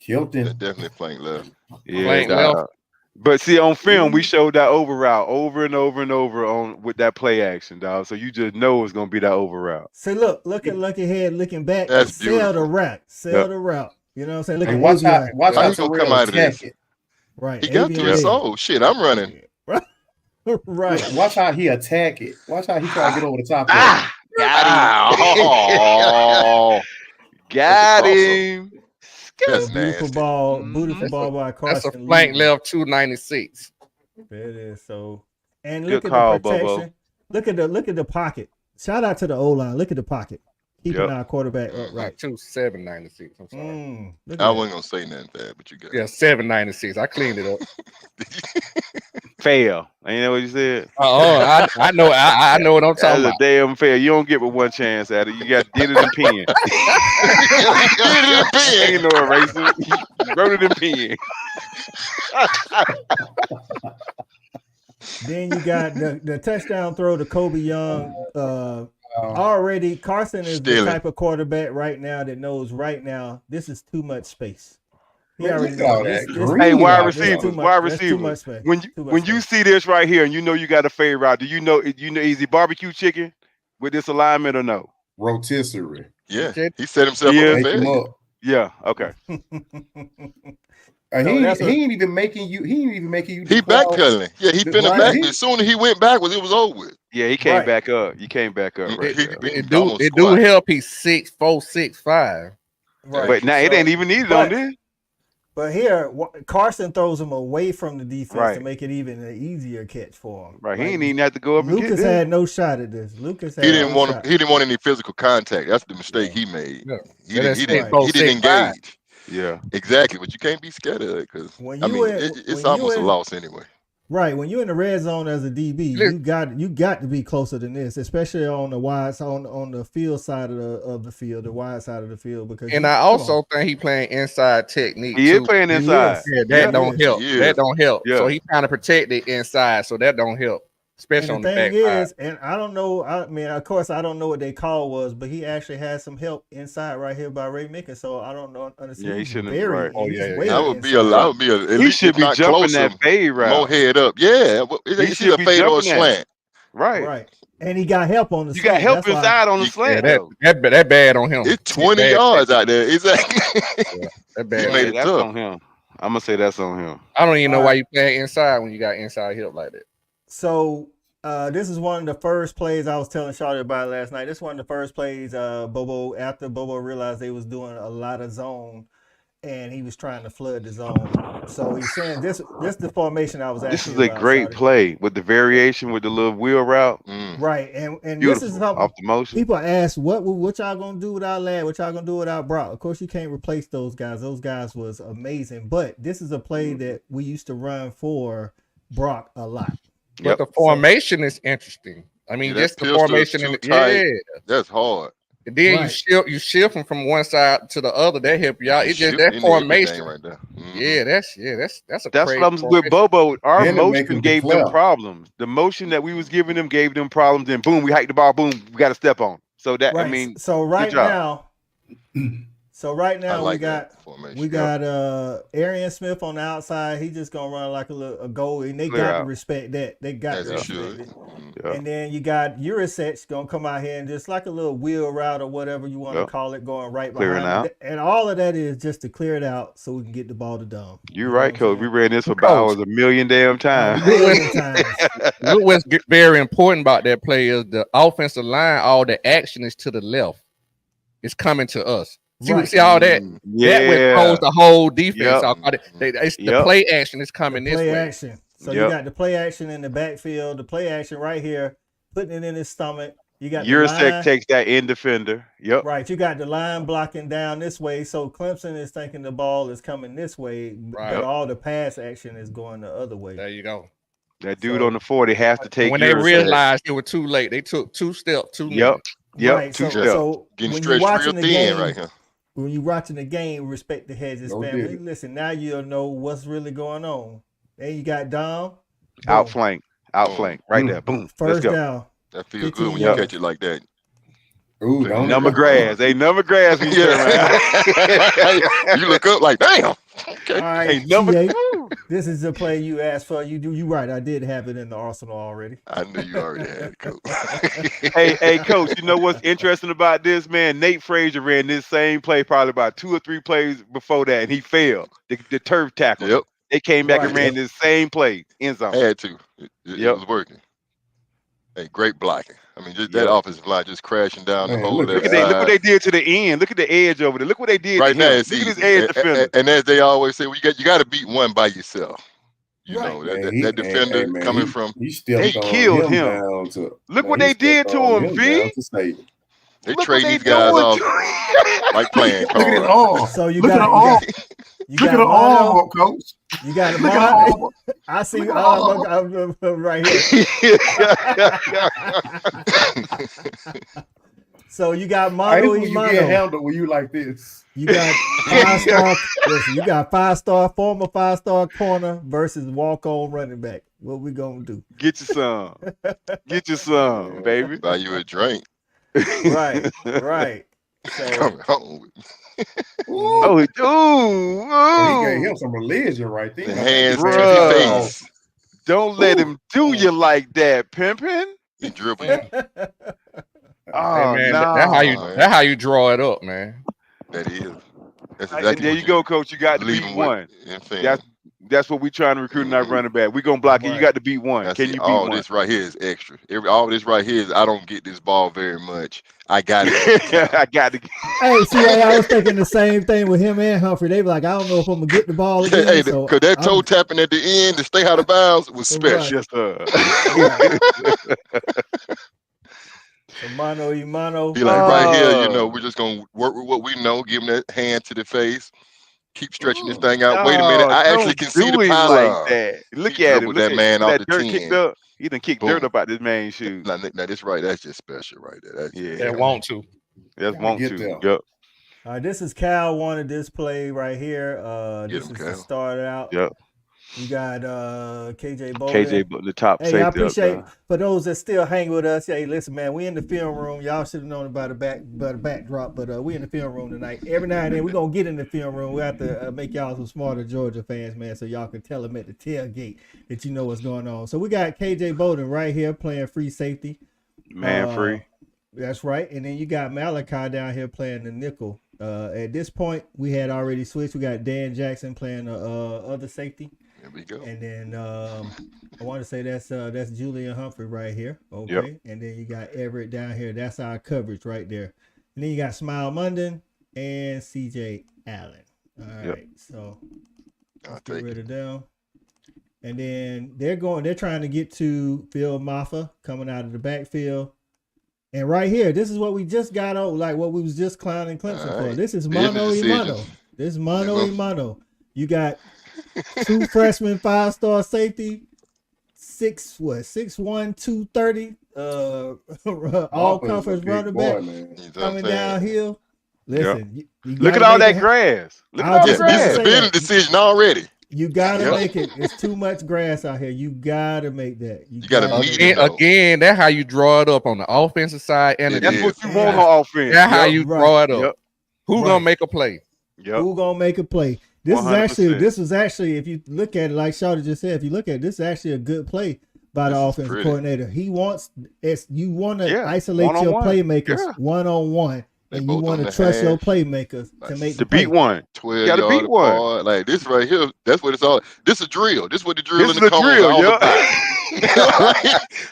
Killed him. Definitely flank left. Yeah, flank left. But see, on film, we showed that over route over and over and over on with that play action, dog. So you just know it's gonna be that over route. See, look at Lucky Head looking back. That's sell the route. Sell the route. You know what I'm saying? Look at watch how he's gonna come out of this. Right. He got to his soul. Shit, I'm running. Right. Watch how he attack it. Watch how he try to get over the top. Got him. That's beautiful ball by Carson. That's a flank left 296. It is so. And look at the protection. Bobo. Look at the pocket. Shout out to the O-line. Look at the pocket. Keeping our quarterback upright. 796. I'm sorry. I wasn't gonna say nothing there, but you got 796. I cleaned it up. Fail. Ain't that what you said? I know. I know what I'm talking about. That's a damn fail. You don't get but one chance at it. You got to get it in pen. Ain't no eraser. You wrote it in pen. Then you got the touchdown throw to Kobe Young. Already, Carson is the type of quarterback right now that knows right now this is too much space. He already knows. Hey, wide receivers. When you see this right here and you know you got a fade route, do you know is he barbecue chicken with this alignment or no? Rotisserie. Yeah, he set himself up. Yeah. Okay. He ain't even making you. He backpedaling. Yeah, he finna back. As soon as he went backwards, it was over with. Yeah, he came back up. He came back up right there. It do help. He's 6'4", 6'5". Right. But now it ain't even needed on this. But here, Carson throws him away from the defense Right. to make it even an easier catch for him. Right, he ain't even have to go up and get Lucas this. had no shot at this. Lucas had He didn't no want shot. he didn't want any physical contact. That's the mistake he made. Yeah. He didn't engage. Yeah, exactly. But you can't be scared of it because it's almost a loss anyway. Right, when you're in the red zone as a DB, you got to be closer than this, especially on the wide on the field side of the field, the wide side of the field. Because I also think he playing inside technique. He is playing inside. Yeah, that don't help. That don't help. Yeah. So he kind of protected inside, so that don't help, especially on and the the thing back is, side. and I don't know. I mean, of course, I don't know what they call was, but he actually had some help inside right here by Ray Mickens. So I don't know. Yeah, he shouldn't have. Very, Right. oh yeah, That would be a. At He least should if be not jumping closer, that fade route. More head up. Yeah, He he should should be have fade or a jumping that. slant. Right. Right. And he got help on the. You got help inside on the slant. though. That bad on him. It's 20 yards out there. Exactly. That bad. He made it that's tough. on him. I'm gonna say that's on him. I don't even know why you playing inside when you got inside help like that. So this is one of the first plays I was telling Charlotte about last night. This is one of the first plays Bobo, after Bobo realized they was doing a lot of zone and he was trying to flood the zone. So he's saying this the formation I was asking. This is a great play with the variation with the little wheel route. Right. And Beautiful. this is something Off the motion. people ask what y'all gonna do without Ladd? What y'all gonna do without Brock? Of course you can't replace those guys. Those guys was amazing. But this is a play that we used to run for Brock a lot. But the formation is interesting. I mean, just the formation in that's hard. And then you shift them from one side to the other. That help you out. It's just that formation right there. Yeah, that's a That's crazy what I'm with formation. Bobo. Our And it make motion them gave declare. them problems. The motion that we was giving them gave them problems. And boom, we hiked the ball. Boom, we got to step on. So that Right. I mean, so right good job. now like we got that formation. we got Arian Smith on the outside. He just gonna run like a goal, and they Clear got to out. respect that. They got As to he respect should. it. Yeah. And then you got Urasek gonna come out here and just like a little wheel route or whatever you want to Yep. call it, going right Clearing behind out. it. And all of that is just to clear it out so we can get the ball to Dom. You're right, Coach. We ran this for hours a million damn times. Look what's very important about that play is the offensive line. All the action is to the left. It's coming to us. See all that? That would close the whole defense out. The play action is coming this Play way. action. So you got the play action in the backfield, the play action right here, putting it in his stomach. You got the line, Urasek takes that end defender. Yep. right. You got the line blocking down this way. So Clemson is thinking the ball is coming this way, but all the pass action is going the other way. There you go. That dude on the 40 has to take. When they Urasek. realized it was too late, they took two steps too many. Yep. Right. Two So, steps. so Getting when you're stretched watching real the thin game, right here. when you're watching the game, respect the Hedges family. Listen, now you'll know what's really going on. And you got Dom. Outflank. Right there. Boom. Let's First go. down. That feels 15 good when you yards. catch it like that. Ooh, don't Number grass. Hey, number grass. When you turn around. You look up like, damn. Okay. All right, Hey, number. TA, this is the play you asked for. You right. I did have it in the arsenal already. I knew you already had it, Coach. hey, Coach, you know what's interesting about this, man? Nate Frazier ran this same play probably about 2 or 3 plays before that, and he failed. The turf tackle. Yep. They came back and ran this same play, end zone. Had to. It was working. Hey, great blocking. I mean, just that offensive line just crashing down the whole left side. Look what they did to the end. Look at the edge over there. Look what they did right to now. him. It's Look at his easy. edge defender. And as they always say, you got to beat one by yourself. You know Man, that defender coming from. They killed him. Down to, Look what they did to him, V. They trade these guys off like playing cards. Look at it all. So you Look at it all. you Look got at it all, Coach. You got Look at it all. I see Look at all. right here. So you got mono You get handled when you like this. You got 5-star. Listen, you got 5-star, former 5-star corner versus walk-on running back. What we gonna do? Get you some. Get you some, baby. Buy you a drink. Right. So, Come home. Oh, He gave him some religion right there. The hands to the face. Don't let him do you like that, pimpin'. He dribbled. Oh, hey, man, no. that's how you draw it up, man. That is. That's And exactly there you go, Coach. You got to leave beat him one. with. That's what we trying to recruit in our running back. We gonna block it. You got to beat one. Now, Can see, you beat all one? this right here is extra. All this right here is I don't get this ball very much. I got it. I got to. Hey, see, I was thinking the same thing with him and Humphrey. They be like, I don't know if I'm gonna get the ball again. Hey, so because that toe tapping at the end to stay out of bounds was special. Mano y mano. Be like right here, you know, we're just gonna work with what we know. Give him that hand to the face. Keep stretching this thing out. Wait a minute, I actually can see the pylon. Like that. Look at him. With that man off the dirt 10. kicked up. He done kicked dirt up out this man's shoes. Now this right. That's just special right there. They want to. That's want to. there. Yep. This is Cal wanted this play right here. This is to start out. Yep. You got KJ Bolden. The top safety. I appreciate for those that still hang with us. Hey, listen, man, we in the film room. Y'all should have known about the backdrop, but we in the film room tonight. Every now and then we gonna get in the film room. We have to make y'all some smarter Georgia fans, man, so y'all can tell them at the tailgate that you know what's going on. So we got KJ Bolden right here playing free safety. Man free. That's right. And then you got Malachi down here playing the nickel. At this point, we had already switched. We got Dan Jackson playing the other safety. There we go. And then I want to say that's Julian Humphrey right here. Okay. Yep. And then you got Everett down here. That's our coverage right there. And then you got Smile Munden and CJ Allen. All right. So let's get rid of them. And then they're trying to get to Phil Maffa coming out of the backfield. And right here, this is what we just got over, like what we was just clowning Clemson for. This is mano y mano. This is mano y mano. You got two freshmen, 5-star safety, 6'1", 230, all conference running back coming downhill. Listen, you look at all that grass. Look at all that grass. This is a building decision already. You gotta make it. It's too much grass out here. You gotta make that. You gotta meet it. Again, that's how you draw it up on the offensive side, and that's what you want on offense. That's how you draw it up. Who gonna make a play? Who gonna make a play? This 100%. This was actually, if you look at it, like Shawty just said, if you look at it, this is actually a good play by the offensive coordinator. He wants you want to isolate your playmakers one-on-one. And you want to trust your playmakers to make the beat one. 12 got to beat one. Apart. Like this right here, that's what it's all. This is a drill. This is what the drill in the cone is all about.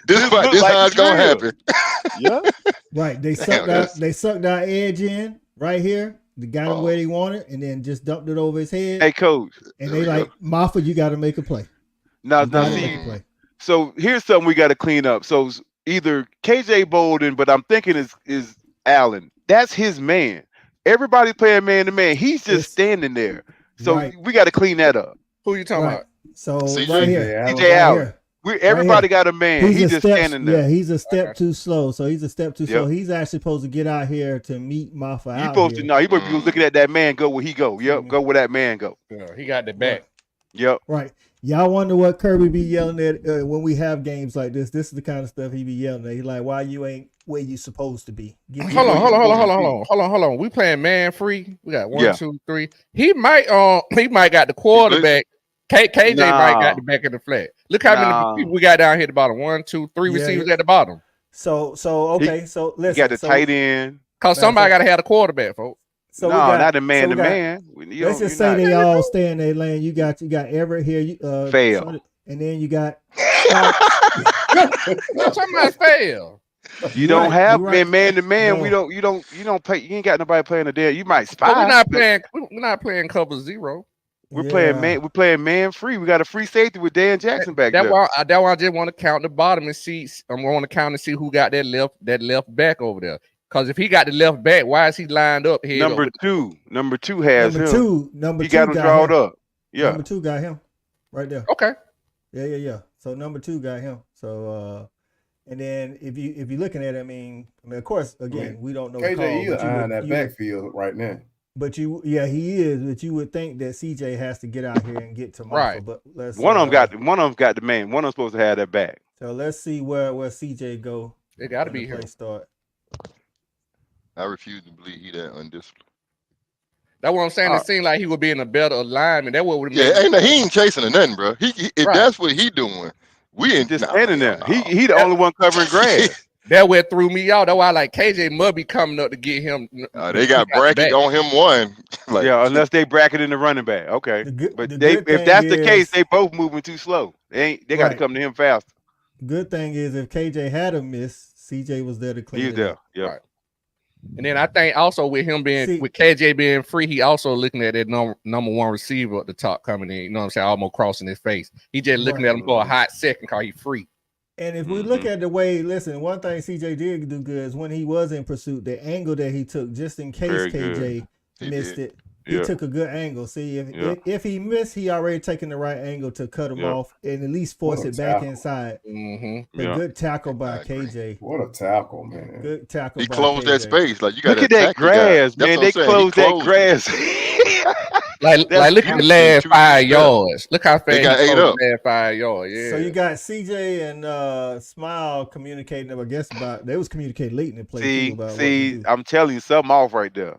This is how it's gonna happen. Yeah. Right. They sucked our edge in right here. They got him where they wanted, and then just dumped it over his head. Hey, coach. And they like, Maffa, you got to make a play. Now see. So here's something we got to clean up. So either KJ Bolden, but I'm thinking is Allen. That's his man. Everybody's playing man to man. He's just standing there. So we got to clean that up. Who you talking about? So right here, CJ Allen. Everybody got a man. He's just standing there. Yeah, he's a step too slow. So he's a step too slow. He's actually supposed to get out here to meet Maffa. He's supposed to know. He's supposed to be looking at that man go where he go. Yep, go where that man go. Yeah, he got the back. Yep. Right. Y'all wonder what Kirby be yelling at when we have games like this. This is the kind of stuff he be yelling at. He's like, why you ain't where you supposed to be? Hold on. We playing man free. We got 1, 2, 3. He might got the quarterback. KJ might got the back of the flat. Look how many people we got down here at the bottom. 1, 2, 3 receivers at the bottom. So okay. So listen. He got the tight end. Cause somebody got to have the quarterback, folks. So not a man to man. Let's just say they all stay in their lane. You got Everett here. Fail. And then you got. Somebody fail. You don't have man to man. No. You don't play. You ain't got nobody playing a day. You might spy. We're not playing cover 0. We're playing man. We're playing man free. We got a free safety with Dan Jackson back there. That's why I just want to count the bottom and see. I'm going to count and see who got that left back over there. Because if he got the left back, why is he lined up here? Number two has him. Number he two got him drawn up. Yeah. Number 2 got him right there. Okay. Yeah. So number 2 got him. So and then if you're looking at it, I mean, of course, again, we don't know. KJ is eyeing that backfield right now. But he is. But you would think that CJ has to get out here and get to Maffa. Right. But let's one of them got the man. One of them supposed to have that back. So let's see where CJ go. They got to be here. Start. I refuse to believe he that undisciplined. That's what I'm saying. It seemed like he would be in a better alignment. That would he ain't chasing or nothing, bro. If that's what he doing, we ain't just standing there. He the only one covering grass. That what threw me out. That's why like KJ must be coming up to get him. They got bracket on him one. Like, yeah, unless they bracket in the running back. Okay. But if that's the case, they both moving too slow. They got to come to him faster. Good thing is if KJ had a miss, CJ was there to clean it up. Yeah. Right. And then I think also with him with KJ being free, he also looking at that number one receiver at the top coming in. You know what I'm saying? Almost crossing his face. He just looking at him for a hot second because he free. And if we look at the way, listen, one thing CJ did do good is when he was in pursuit, the angle that he took, just in case KJ missed it, he took a good angle. See, if he missed, he already taken the right angle to cut him off and at least force it back inside. But good tackle by KJ. What a tackle, man. Good tackle. He closed that space. Like you got look at that grass, man. They closed that grass. Like look at the last 5 yards. Look how fast he got ate up. Last 5 yards. Yeah. So you got CJ and Smile communicating. I guess they was communicating late in the play. See, I'm telling you something off right there.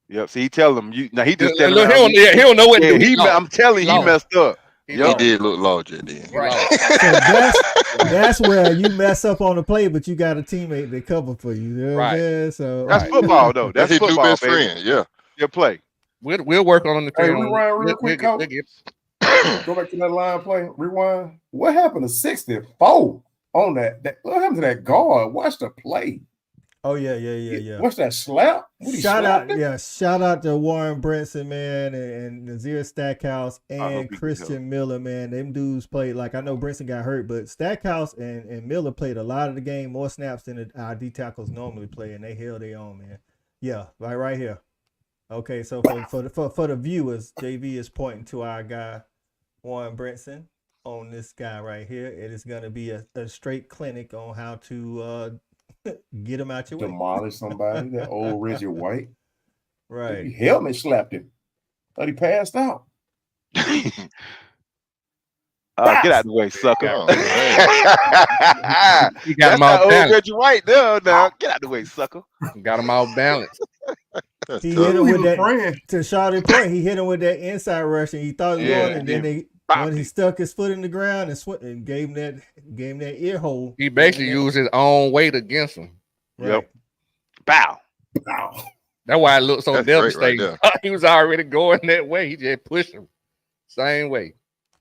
Yep. See, he tell him now he just telling him he don't know what to do. I'm telling you, he messed up. He did look larger then. Right. So that's where you mess up on the play, but you got a teammate that cover for you. You know what I'm saying? So that's football though. That's his new football, best baby. friend. Yeah. Your play. We'll work on the film. Rewind real quick, Coach. Go back to that line play. Rewind. What happened to 64 on that? What happened to that guard? Watch the play. Oh yeah. What's that slap? Shout out to Warren Brinson, man, and Nazir Stackhouse and Christian Miller, man. Them dudes played I know Brinson got hurt, but Stackhouse and Miller played a lot of the game, more snaps than our D tackles normally play, and they held their own, man. Yeah, right here. Okay, so for the viewers, JV is pointing to our guy Warren Brinson on this guy right here. It is going to be a straight clinic on how to get him out your way. Demolish somebody, that old Reggie White. Right. He helmet slapped him. Thought he passed out. Get out of the way, sucker. You got him off balance. Reggie White, now get out of the way, sucker. Got him off balance. He hit him with that to Charlie point. He hit him with that inside rush, and he thought he was going, and then when he stuck his foot in the ground and gave him that ear hole. He basically used his own weight against him. Right. Yep. Bow. That's why it looked so devastating. He was already going that way. He just pushed him same way.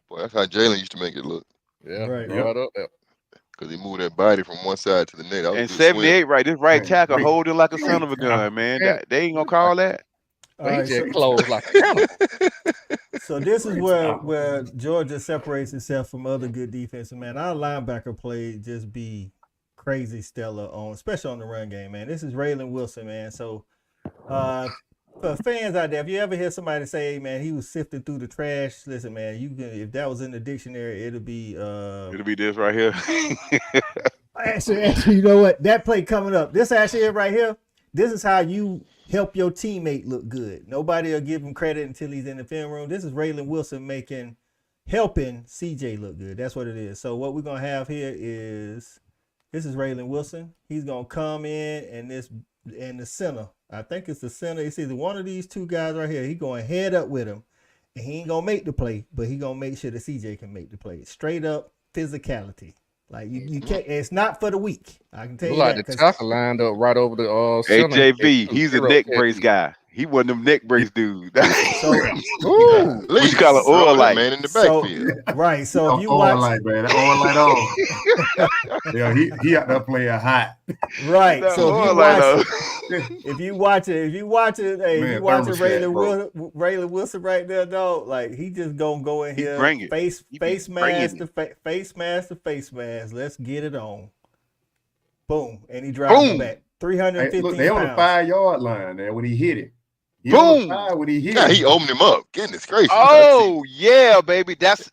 Boy, that's how Jalen used to make it look. Yeah, right. Because he moved that body from one side to the next. And 78, right? This right tackle holding like a son of a gun, man. They ain't gonna call that. He just closed like a animal. So this is where Georgia separates itself from other good defenses, man. Our linebacker play just be crazy stellar especially on the run game, man. This is Raylan Wilson, man. So for fans out there, if you ever hear somebody say, hey, man, he was sifting through the trash, listen, man, if that was in the dictionary, it'll be this right here. Actually, you know what? That play coming up. This actually right here. This is how you help your teammate look good. Nobody will give him credit until he's in the film room. This is Raylan Wilson helping CJ look good. That's what it is. So what we're gonna have here is this is Raylan Wilson. He's gonna come in the center. I think it's the center. It's either one of these two guys right here. He going head up with him, and he ain't gonna make the play, but he gonna make sure that CJ can make the play. Straight up physicality. Like you can't. It's not for the weak. I can tell you that. Like the tackle lined up right over the AJV. He's a neck brace guy. He wasn't them neck brace dude. So, we call it oil light, man, in the backfield. Right. So if you watch, light, man, that oil light on. Yeah, he out there playing hot. Right. So if you watch it, Raylan Wilson right there, dog. Like he just gonna go in here, face mask to face mask. Let's get it on. Boom, and he drives it back. 350 look, they on the 5-yard line there when he hit it. Boom! When he hit it. He opened him up. Goodness gracious! Oh yeah, baby. That's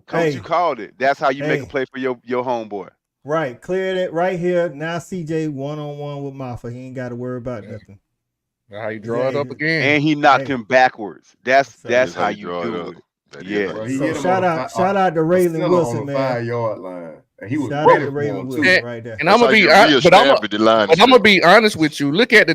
Coach, you called it. That's how you make a play for your homeboy. Right, cleared it right here. Now CJ 1-on-1 with Maffa. He ain't got to worry about nothing. How you draw it up again? And he knocked him backwards. That's how you do it. Yeah. So shout out to Raylan Wilson, man. 5-yard line. And he was Shout out ready to for Raven him Wilson too. right there. And I'm gonna be honest, but I'm gonna be honest with you. Look at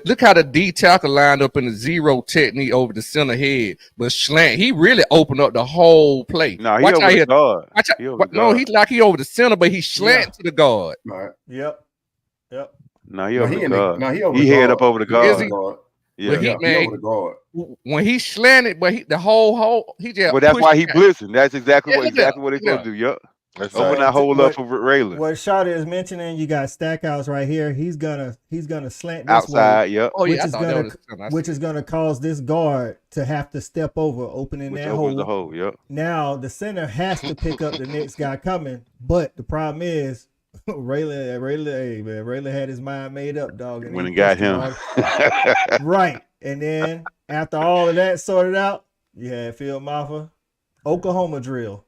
look how the D tackle lined up in the zero technique over the center head, but slant. He really opened up the whole play. No, he Watch over how the guard. No, he's like he over the center, but he's slant to the guard. Right. Yep. No, he over the he guard. over He the head guard. up over the He is guard. the guard. Yeah, But he over the guard. When he slanted, but the whole he just. Well, that's why he pushed blitzing. That's exactly Yeah, what he's supposed to do. Yup. Exactly. Open that hole up for Raylan. What Shawty is mentioning, you got Stackhouse right here. He's gonna slant this Outside, way, yep. Oh, yeah, which is gonna cause this guard to have to step over, opening Which that opens hole. the hole, yep. Now the center has to pick up the next guy coming, but the problem is Raylan had his mind made up, dog. When he got him. Right. And then after all of that sorted out, you had Phil Maffa, Oklahoma drill.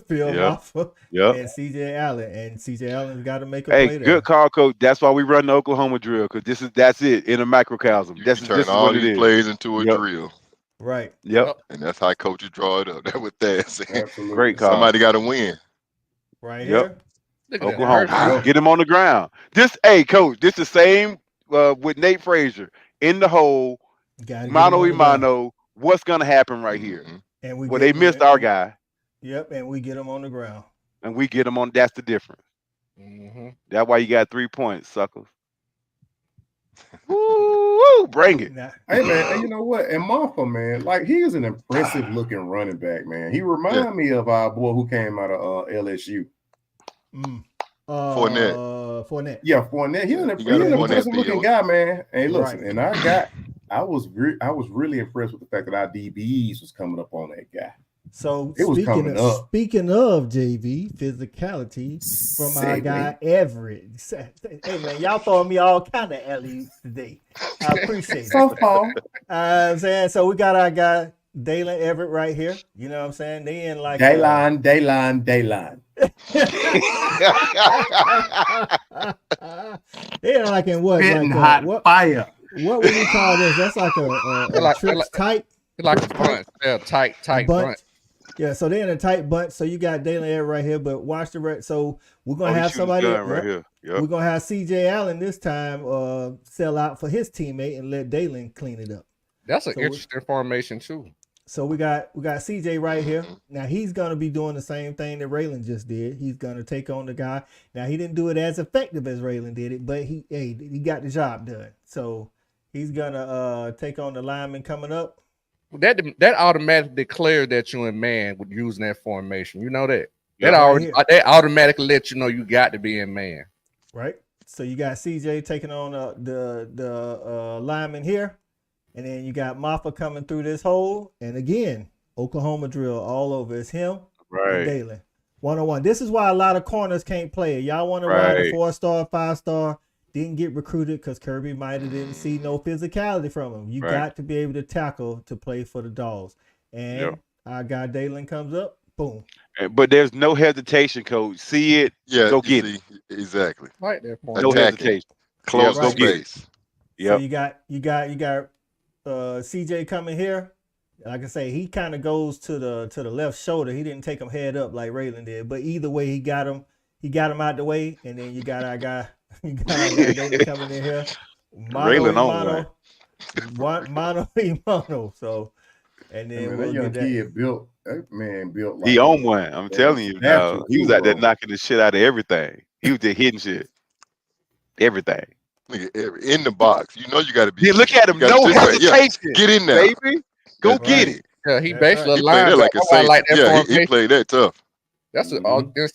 Phil Maffa and CJ Allen. And CJ Allen's got to make a play there. Good call, coach. That's why we run the Oklahoma drill, because that's it in a microcosm. You turn all these plays into a drill. Right. Yep. And that's how coaches draw it up. That's what they're saying. Absolutely. Great call. Somebody got to win. Right here. Look Oklahoma. Get him on the ground. Coach, this the same with Nate Frazier in the hole, mano a mano. What's going to happen right here? And they missed our guy. Yep, and we get him on the ground. And we get him on. That's the difference. That's why you got 3 points, suckers. Woo, bring it. Hey man, and you know what? And Maffa, man, like he is an impressive looking running back, man. He reminds me of our boy who came out of LSU. Fournette. Yeah, Fournette. He's an impressive looking guy, man. And listen, and I was really impressed with the fact that our DBs was coming up on that guy. So it was coming up. Speaking of JV physicality from our guy Everett. Hey man, y'all throwing me all kind of alley today. I appreciate it. Softball. I'm saying, so we got our guy Daylan Everett right here. You know what I'm saying? They in like Dayline. They're like in what? Spitting like hot fire. What would you call this? That's like a trips tight. Like a bunch. Yeah, tight bunch. Yeah, so they're in a tight bunch. So you got Daylan Everett right here, but watch the rest. So we're gonna have somebody right here. Yep. We're gonna have CJ Allen this time sell out for his teammate and let Daylan clean it up. That's an interesting formation too. So we got CJ right here. Now he's gonna be doing the same thing that Raylan just did. He's gonna take on the guy. Now he didn't do it as effective as Raylan did it, but he got the job done. So he's gonna take on the lineman coming up. That automatically declares that you're a man with using that formation. You know that. That automatically lets you know you got to be in man. Right. So you got CJ taking on the lineman here. And then you got Maffa coming through this hole. And again, Oklahoma drill all over. It's him and Daylan. 1-on-1. This is why a lot of corners can't play it. Y'all want to ride a 4-star, 5-star. Didn't get recruited because Kirby might have didn't see no physicality from him. You got to be able to tackle to play for the Dawgs. And our guy Daylan comes up. Boom. But there's no hesitation, coach. See it. Go get it. Exactly. Right there. No hesitation. Close the space. So you got CJ coming here. Like I say, he kind of goes to the left shoulder. He didn't take him head up like Raylan did. But either way, he got him out the way. And then you got our guy David coming in here. Raylan on mono. So and then that young kid built like he on one. I'm telling you now. He was out there knocking the shit out of everything. He was just hitting shit. Everything. In the box. You know you got to be. Yeah, look at him. No hesitation. Get in there. Baby. Go get it. Yeah, he basically played like a safety. He played that tough. That's an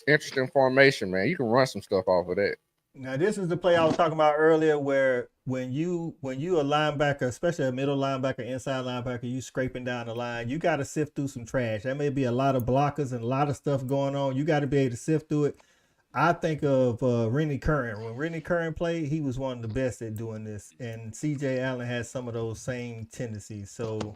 interesting formation, man. You can run some stuff off of that. Now, this is the play I was talking about earlier where when you a linebacker, especially a middle linebacker, inside linebacker, you scraping down the line, you got to sift through some trash. There may be a lot of blockers and a lot of stuff going on. You got to be able to sift through it. I think of Rennie Curran. When Rennie Curran played, he was one of the best at doing this. And CJ Allen has some of those same tendencies. So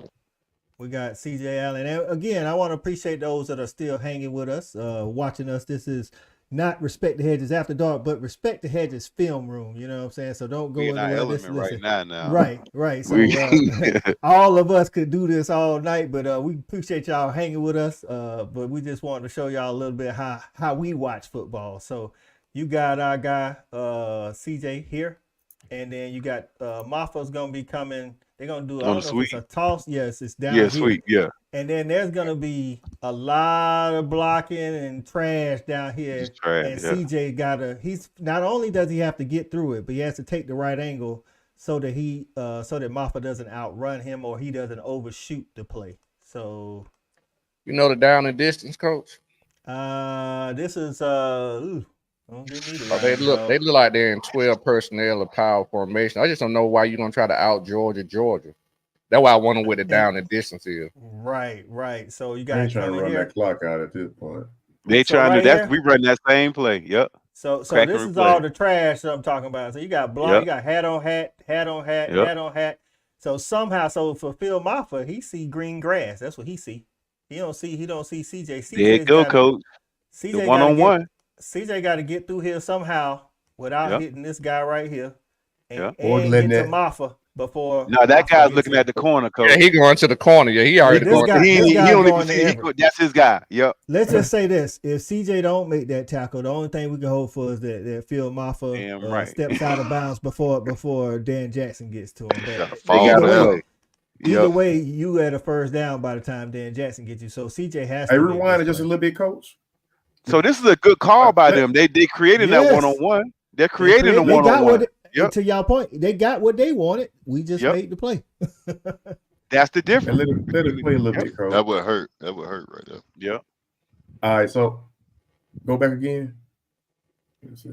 we got CJ Allen. And again, I want to appreciate those that are still hanging with us, watching us. This is not Respect the Hedges After Dark, but Respect the Hedges film room. You know what I'm saying? So don't go We in our anywhere. element right now. Right. So all of us could do this all night, but we appreciate y'all hanging with us. But we just wanted to show y'all a little bit how we watch football. So you got our guy CJ here, and then you got Maffa's gonna be coming. They're gonna do I don't know if it's a toss. Yes, it's down here. Sweet, yeah. And then there's gonna be a lot of blocking and trash down here. And CJ he's not only does he have to get through it, but he has to take the right angle so that that Maffa doesn't outrun him or he doesn't overshoot the play. So you know the down and distance, coach? This is they look like they're in 12 personnel of power formation. I just don't know why you're gonna try to out Georgia. That's why I wonder where the down and distance is. Right. So you guys trying to run that clock out at this point. They trying to we run that same play. Yep. So this is all the trash that I'm talking about. So you got block, you got hat on hat, hat on hat. So somehow, for Phil Maffa, he see green grass. That's what he see. He don't see CJ. There you go, coach. CJ the one-on-one. CJ got to get through here somehow without hitting this guy right here, and get to Maffa before. No, that guy's looking at the corner, coach. Yeah, he going to the corner. Yeah, he already going. He don't even see. That's his guy. Yep. Let's just say this: if CJ don't make that tackle, the only thing we can hope for is that Phil Maffa steps out of bounds before Dan Jackson gets to him. Either way, you at a first down by the time Dan Jackson gets you. So CJ has to. Hey, rewind it just a little bit, coach. So this is a good call by them. They created that one-on-one. They're creating a one-on-one. To y'all point, they got what they wanted. We just made the play. That's the difference. Let it play a little bit, coach. That would hurt. That would hurt right there. Yeah. All right, so go back again. Let's see.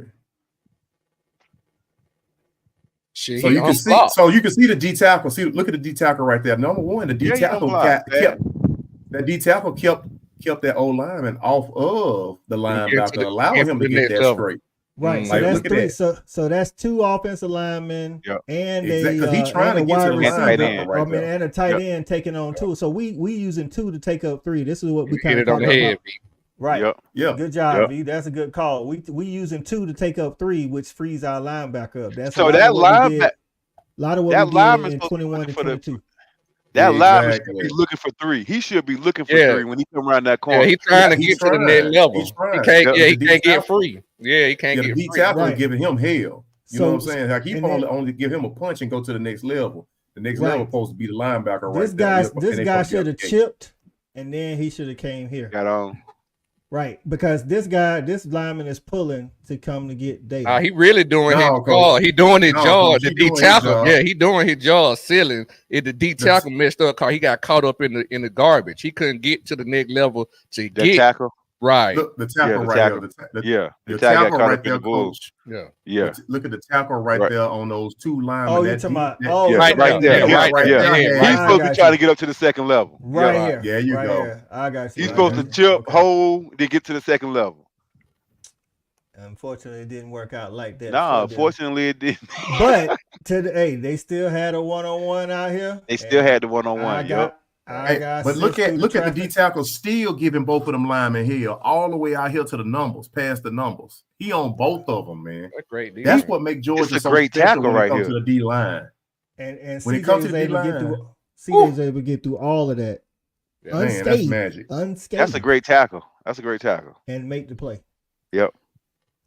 So you can see. So you can see the D tackle. See, look at the D tackle right there. Number one, the D tackle kept that old lineman off of the linebacker, allowing him to get that straight. Right, so that's three. So that's two offensive linemen and he's trying to get to the receiver and a tight end taking on two. So we using two to take up three. This is what we kind of on the head. Right. Yeah. Good job, V. That's a good call. We using two to take up three, which frees our linebacker up. That's so that linebacker. A lot of what we did in 21 and 22. That lineman should be looking for three. He should be looking for three when he come around that corner. Yeah, he's trying to get to the next level. He can't get free. Yeah, he can't get free. The D tackle giving him hell. You know what I'm saying? Like he only give him a punch and go to the next level. The next level supposed to be the linebacker. This guy should have chipped, and then he should have came here. Got on. Right, because this lineman is pulling to come to get David. He really doing his jaw. He doing his jaw. The D tackle, he doing his jaw ceiling. The D tackle messed up because he got caught up in the garbage. He couldn't get to the next level to get tackle. Right. The tackle right there. The tackle right there, coach. Yeah. Look at the tackle right there on those two linemen. Oh, you're talking about right there. He's supposed to try to get up to the second level. Right here. Yeah, you go. I got you. He's supposed to chip, hold, then get to the second level. Unfortunately, it didn't work out like that. No, unfortunately, it didn't. But they still had a one-on-one out here. They still had the one-on-one. But look at the D tackle still giving both of them linemen here all the way out here to the numbers, past the numbers. He on both of them, man. That's great. That's what makes Georgia so great tackle right here to the D line. And when it comes to the D line, CJ's able to get through all of that. Man, that's magic. Unscathed. That's a great tackle. And make the play. Yep.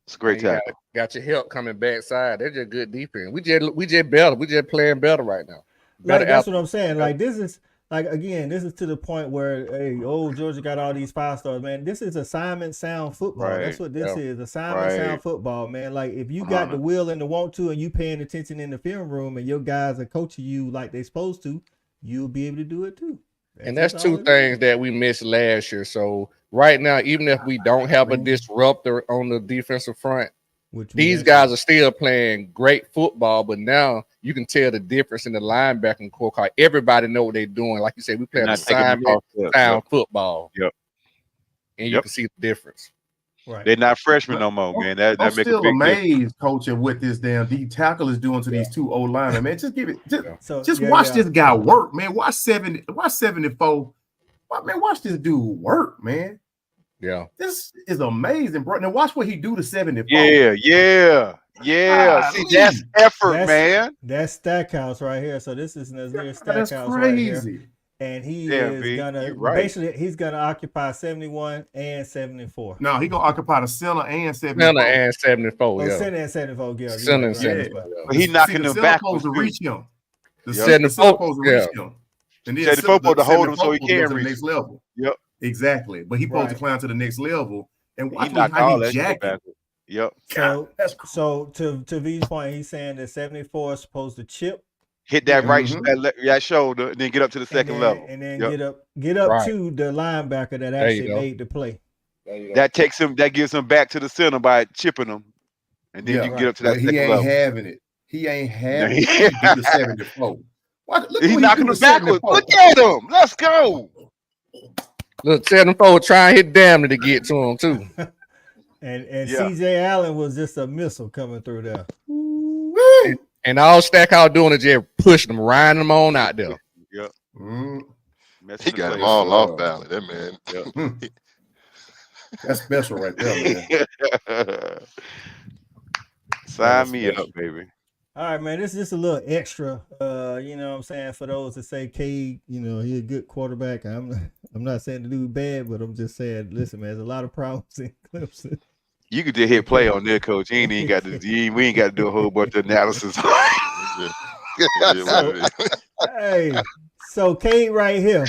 It's a great tackle. Got your help coming backside. They're just good defense. We just better. We just playing better right now. That's what I'm saying. Like this is. Like, again, this is to the point where, Georgia got all these 5-stars, man. This is assignment sound football. Right. That's what this is, assignment sound football, man. Like, if you got the will and the want to and you paying attention in the film room and your guys are coaching you like they're supposed to, you'll be able to do it too. That's two things that we missed last year. So right now, even if we don't have a disruptor on the defensive front, these guys are still playing great football, but now you can tell the difference in the linebacking core. Everybody know what they're doing. Like you said, we play assignment sound football. Yep. And you can see the difference. Right. They're not freshmen no more, man. That I'm makes still a big amazed, coach, at what this damn D tackle is doing to these two old linemen, man. Just give it. Just watch this guy work, man. Watch 74. Man, watch this dude work, man. Yeah. This is amazing, bro. Now watch what he do to 74. Yeah. See, that's effort, man. That's Stackhouse right here. So this is Nazir That's Stackhouse right here. crazy. And he Damn, is B, gonna you right. basically he's gonna occupy 71 and 74. No, he gonna occupy the center and 74. Center and 74. Oh, yeah. center and 74. Yeah, Center and right, 74. right. But he knocking them back to reach him. The Yep. center supposed to reach him. And then 74 supposed to hold him so he 74 can to the reach next him. level. Yep. Exactly. But he supposed to climb to the next level. And He watch knocked how all he that shit jacket. back. Yep. So to V's point, he's saying that 74 is supposed to chip, Hit that that shoulder, and then get up to the second level. and then Yep. get up Right. to the linebacker that you actually go. made the play. That gives him back to the center by chipping him, and then you can get up to that But he second ain't level. having it. He ain't having it. He do the 74. Look He's what knocking do him to backwards. 74. Look at him. Let's go. Look, 74 try and hit Damn to get to him too. And Yeah. CJ Allen was just a missile coming through there. And all Stackhouse doing is just pushing them, riding them on out there. Yep. He got them all off balance. That man. That's special right there, man. Sign me up, baby. All right, man. This is just a little extra. You know what I'm saying, for those that say Cade, you know, he's a good quarterback. I'm not saying the dude bad, but I'm just saying, listen, man, there's a lot of problems in Clemson. You could just hit play on there, coach. We ain't got to do a whole bunch of analysis. Hey, so Cade right here.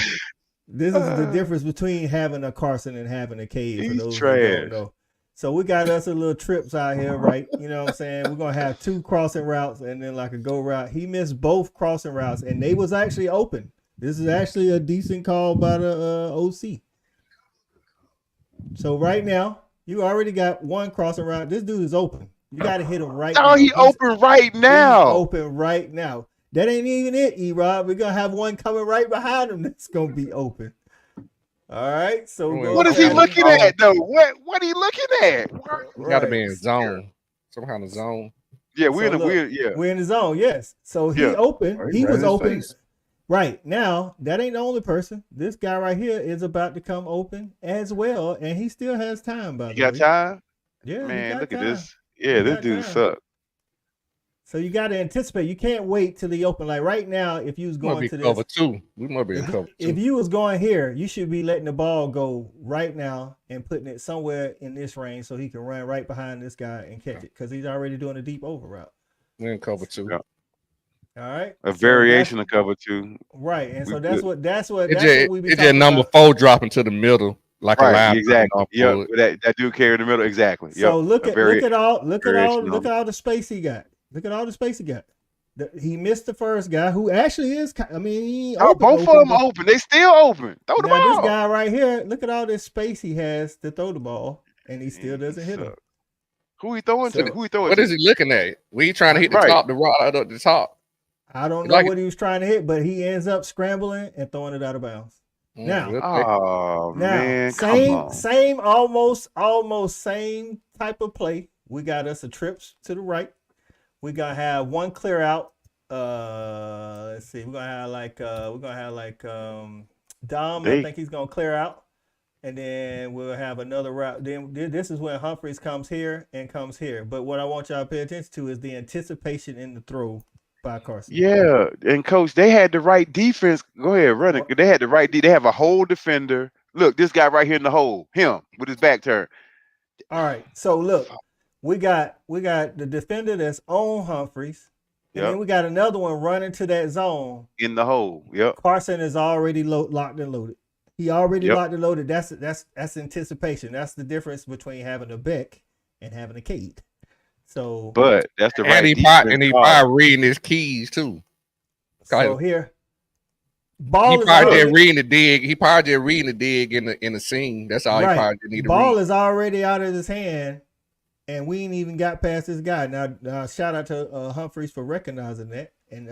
This is the difference between having a Carson and having a Cade. For He's those trash. who don't know. So we got us a little trips out here, right? You know what I'm saying? We're gonna have 2 crossing routes and then like a go route. He missed both crossing routes, and they was actually open. This is actually a decent call by the OC. So right now, you already got 1 crossing route. This dude is open. You got to hit him right now. Oh, he open right now. He's open right now. That ain't even it, E-Rob. We're going to have one coming right behind him that's going to be open. All right. So what is he looking at, though? What are you looking at? You got to be in zone. Some kind of zone. Yeah, we're So in we're in the zone, yes. So he open. Right, He right was in his open. face. Right. Now, that ain't the only person. This guy right here is about to come open as well, and he still has time, by the way. You got time? Yeah, he Man, got look at time. this. Yeah, He this got dude time. sucks. So you got to anticipate. You can't wait till he open. Like right now, if you was Might going be to this, cover 2. We might be in cover 2. if you was going here, you should be letting the ball go right now and putting it somewhere in this range so he can run right behind this guy and catch it because he's already doing a deep over route. We're in cover 2. Yeah. All right, A variation of cover 2. right, and so We that's good. what It's we be just talking number about. 4 dropping to the middle like a Right, line. exactly. Yep, that dude carried the middle. Exactly. So Yep. look at all variation look at all the space he got. Look at all the space he got. He missed the first guy who actually is. I mean, he Oh, both of them open. They still open. Throw the Now ball. this guy right here, look at all this space he has to throw the ball, and he still doesn't hit him. Who he throwing to? Who he throwing What to? is he looking at? We trying to hit the Right. top, the rod up the top. I don't know Like what he was trying to hit, but he ends up scrambling and throwing it out of bounds. Now, Oh man, come on. same, almost same type of play. We got us a trips to the right. We're gonna have one clear out. Let's see. We're gonna have like Dom. I think he's gonna clear out, and then we'll have another route. Then this is when Humphreys comes here and comes here. But what I want y'all to pay attention to is the anticipation in the throw by Carson. Yeah, and coach, they had the right defense. Go ahead, run it. They had the right. They have a whole defender. Look, this guy right here in the hole. Him with his back turned. All right. So look, we got the defender that's on Humphreys, and then we got another one running to that zone In the hole. Yep. Carson is already locked and loaded. He already locked and loaded. That's anticipation. That's the difference between having a Beck and having a Cade. So, But that's the right. And he probably reading his keys too. So here, ball He is probably already, just reading the dig. He probably just reading the dig in the scene. That's all he probably need to ball read. is already out of his hand, and we ain't even got past this guy. Now shout out to Humphreys for recognizing that and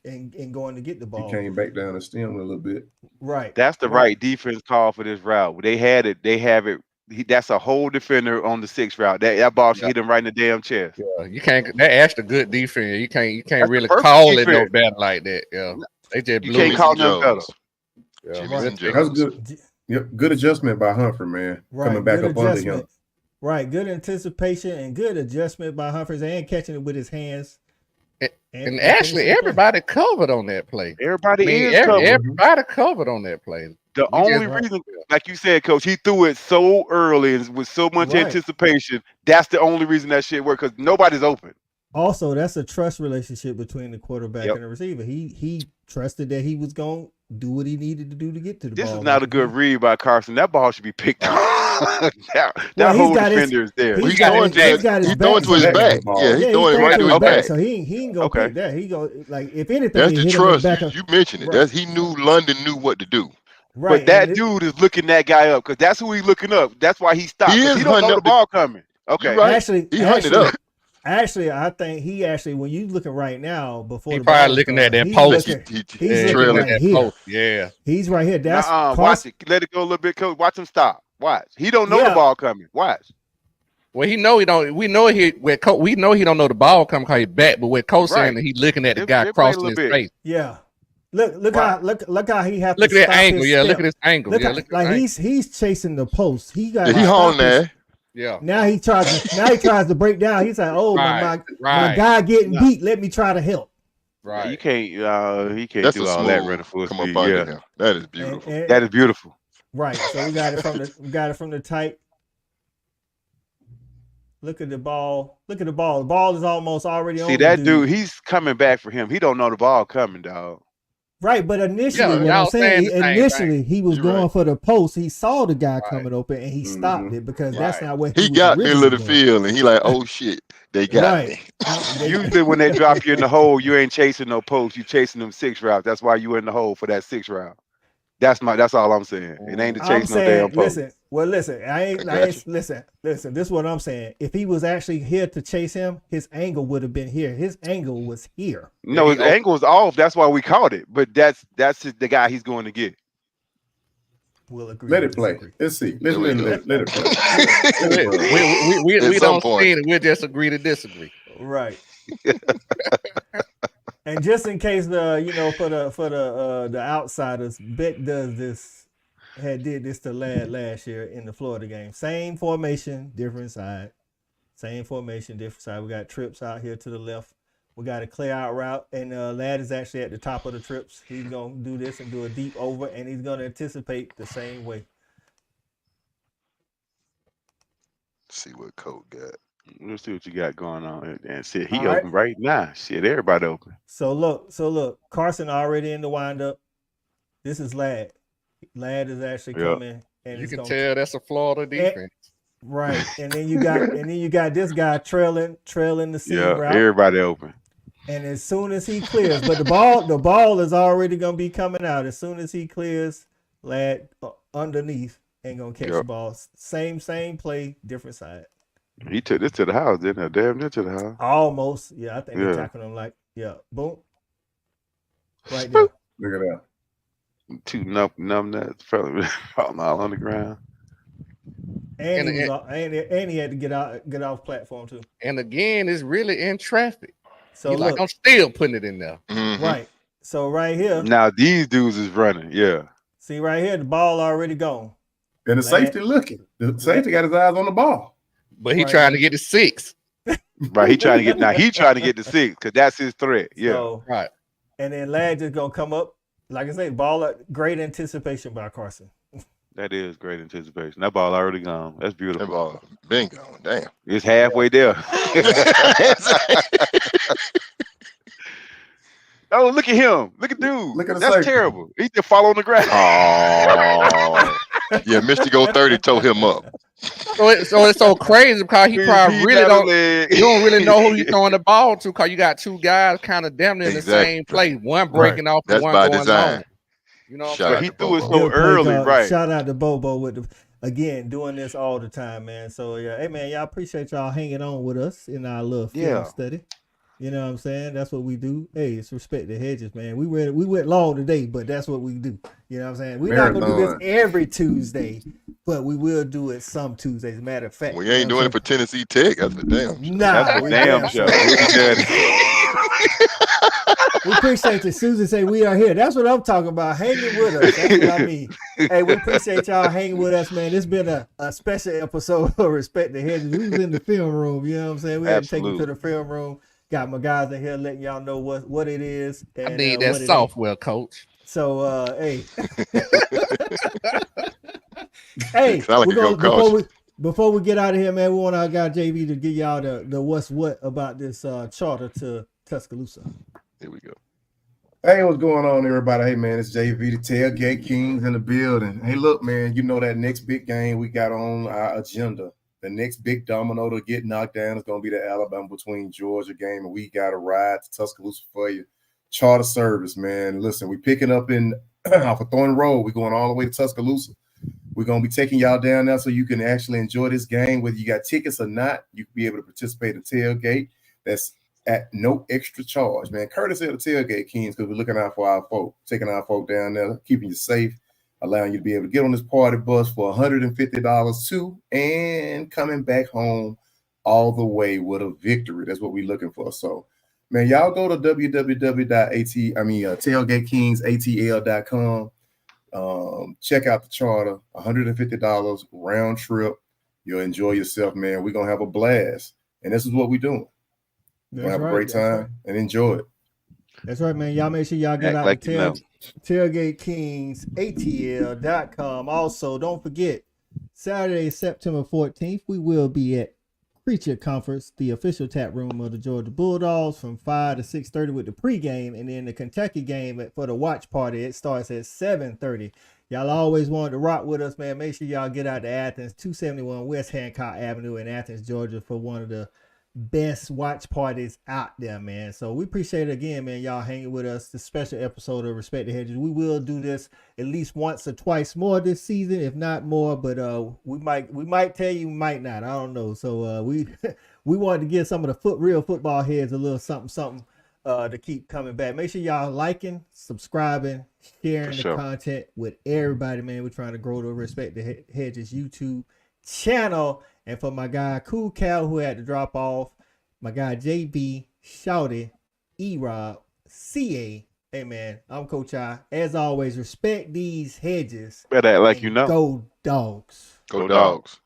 and going to get the ball. He came back down the stem a little bit. Right. That's the right defense call for this route. They had it. They have it. That's a whole defender on the 6th route. That ball should hit him right in the damn chest. Yeah, you can't. That's the good defense. You can't That's really the perfect call it no defense. better like that. Yeah, they just You blew can't it. call nothing better. Yeah, That's good. Yep, good adjustment by Humphrey, man. Right, Coming back good up under adjustment. him. Right, good anticipation and good adjustment by Humphries and catching it with his hands. And actually, everybody covered on that play. Everybody covered. Everybody covered on that play. The only reason, like you said, Coach, he threw it so early and with so much anticipation. That's the only reason that shit worked, because nobody's open. Also, that's a trust relationship between the quarterback and the receiver. He trusted that he was going to do what he needed to do to get to the ball. This is not a good read by Carson. That ball should be picked up. that whole defender is there. He's throwing to his back. Yeah, he's throwing it right to his back. So he ain't going to pick that. He go, like, if anything, that's the trust. Back you mentioned it. That's, he knew London knew what to do. Right. But that dude is looking that guy up, because that's who he's looking up. That's why he stopped. He don't know the ball coming. Okay. Right. Actually, he hunted up. Actually, I think he actually, when you looking right now, before he probably looking at that post. He's trailing that post. Yeah, he's right here. That's watch it. Let it go a little bit, Coach. Watch him stop. Watch. He don't know the ball coming. Watch. Well, he know he don't. We know he don't know the ball coming because he's back. But with Coach saying that he's looking at the guy crossing his face. Yeah. Look how he has to look at that angle. Yeah, look at his angle. He's chasing the post. He got he hauling there. Yeah. Now he tries to break down. He's like, oh my guy getting beat. Let me try to help. Right. Yeah, you can't. He can't That's do a all that running full come speed. up under him. That is beautiful. That is beautiful. Right. So we got it from the tight. Look at the ball. Look at the ball. The ball is almost already on. See that dude? He's coming back for him. He don't know the ball coming, dog. Right, but initially, what I'm saying, he was going for the post. He saw the guy coming open, and he stopped it because that's not what he got middle of the field, and he like, oh shit, they got me. Usually, when they drop you in the hole, you ain't chasing no post. You chasing them 6 routes. That's why you in the hole for that 6 route. That's all I'm saying. It ain't to chase no damn post. Listen, I ain't listen. This is what I'm saying. If he was actually here to chase him, his angle would have been here. His angle was here. No, his angle was off. That's why we caught it. But that's the guy he's going to get. We'll agree. Let it play. Let's see. Let it play. We don't see it. We'll just agree to disagree. Right. And just in case for the outsiders, Bet did this to Ladd last year in the Florida game. Same formation, different side. Same formation, different side. We got trips out here to the left. We got a clear out route, and Ladd is actually at the top of the trips. He's gonna do this and do a deep over, and he's gonna anticipate the same way. Let's see what Coach got. Let's see what you got going on. And shit, he open right now. Shit, everybody open. So look, Carson already in the windup. This is Ladd. Ladd is actually coming, and you can tell that's a Florida defense. Right, and then you got this guy trailing the seam route. Everybody open. And as soon as he clears, but the ball is already gonna be coming out. As soon as he clears, Ladd underneath ain't gonna catch the ball. Same play, different side. He took this to the house, didn't he? Damn near to the house. Almost. Yeah, I think they're tackling him boom. Right there. Look at that. 2 numb nuts falling all on the ground. And he had to get off platform too. And again, it's really in traffic. So look, I'm still putting it in there. Mm-hmm. Right. So right here. Now these dudes is running. Yeah. See right here, the ball already gone. And the safety looking. The safety got his eyes on the ball. But he trying to get to 6. Right. He trying to get to 6 because that's his threat. Yeah. So, right. And then Ladd just gonna come up. Like I say, great anticipation by Carson. That is great anticipation. That ball already gone. That's beautiful. That ball been gone. Damn. It's halfway there. Oh, look at him. Look at dude. Look at the That's circle. terrible. He just fall on the ground. Oh. Yeah, Mr. Go 30 towed him up. So it's so crazy because he probably really don't really know who he's throwing the ball to because you got 2 guys kind of damn near in the same place. One breaking off and one going long. You know what I'm saying? He threw it so early, right? Shout out to Bobo with doing this all the time, man. So yeah, hey man, y'all appreciate y'all hanging on with us in our little film study. You know what I'm saying? That's what we do. Hey, it's Respect the Hedges, man. We went long today, but that's what we do. You know what I'm saying? We're not gonna do this every Tuesday, but we will do it some Tuesdays. As a matter of fact, we ain't doing it for Tennessee Tech. That's for damn. Nah, that's a damn show. We appreciate you. Susan say we are here. That's what I'm talking about. Hanging with us. That's what I mean. Hey, we appreciate y'all hanging with us, man. It's been a special episode of Respect the Hedges. We was in the film room, you know what I'm saying? We had to take you to the film room. Got my guys in here letting y'all know what it is. And, I need that software, coach. So, hey. Hey, before we get out of here, man, we want our guy JV to give y'all the what's what about this charter to Tuscaloosa. Here we go. Hey, what's going on, everybody? Hey, man, it's JV, the Tailgate Kings in the building. Hey, look, man, you know that next big game we got on our agenda. The next big domino to get knocked down is going to be the Alabama between Georgia game, and we got a ride to Tuscaloosa for you. Charter service, man. Listen, we picking up off of Thorn Road. We're going all the way to Tuscaloosa. We're going to be taking y'all down there so you can actually enjoy this game. Whether you got tickets or not, you can be able to participate in the tailgate. That's at no extra charge, man. Courtesy of the Tailgate Kings, because we're looking out for our folk, taking our folk down there, keeping you safe, allowing you to be able to get on this party bus for $150 too, and coming back home all the way with a victory. That's what we're looking for. So, man, y'all go to tailgatekingsatl.com. Check out the charter, $150 round trip. You'll enjoy yourself, man. We're going to have a blast. And this is what we're doing. We're going to have a great time and enjoy it. That's right, man. Y'all make sure y'all get out to tailgatekingsatl.com. Also, don't forget, Saturday, September 14th, we will be at Creature Conference, the official tap room of the Georgia Bulldogs, from 5 to 6:30 with the pregame, and then the Kentucky game for the watch party. It starts at 7:30. Y'all always wanted to rock with us, man. Make sure y'all get out to Athens, 271 West Hancock Avenue in Athens, Georgia, for one of the best watch parties out there, man. So we appreciate it again, man. Y'all hanging with us. This special episode of Respect the Hedges. We will do this at least once or twice more this season, if not more. But we might tell you, we might not. I don't know. So we wanted to give some of the real football heads a little something to keep coming back. Make sure y'all liking, subscribing, sharing the content with everybody, man. We're trying to grow the Respect the Hedges YouTube channel. And for my guy Cool Cal, who had to drop off, my guy JB, Shouty, E-Rob, CA, hey man, I'm Coach I. As always, respect these hedges. Better act like you know. Go Dogs. Go Dogs.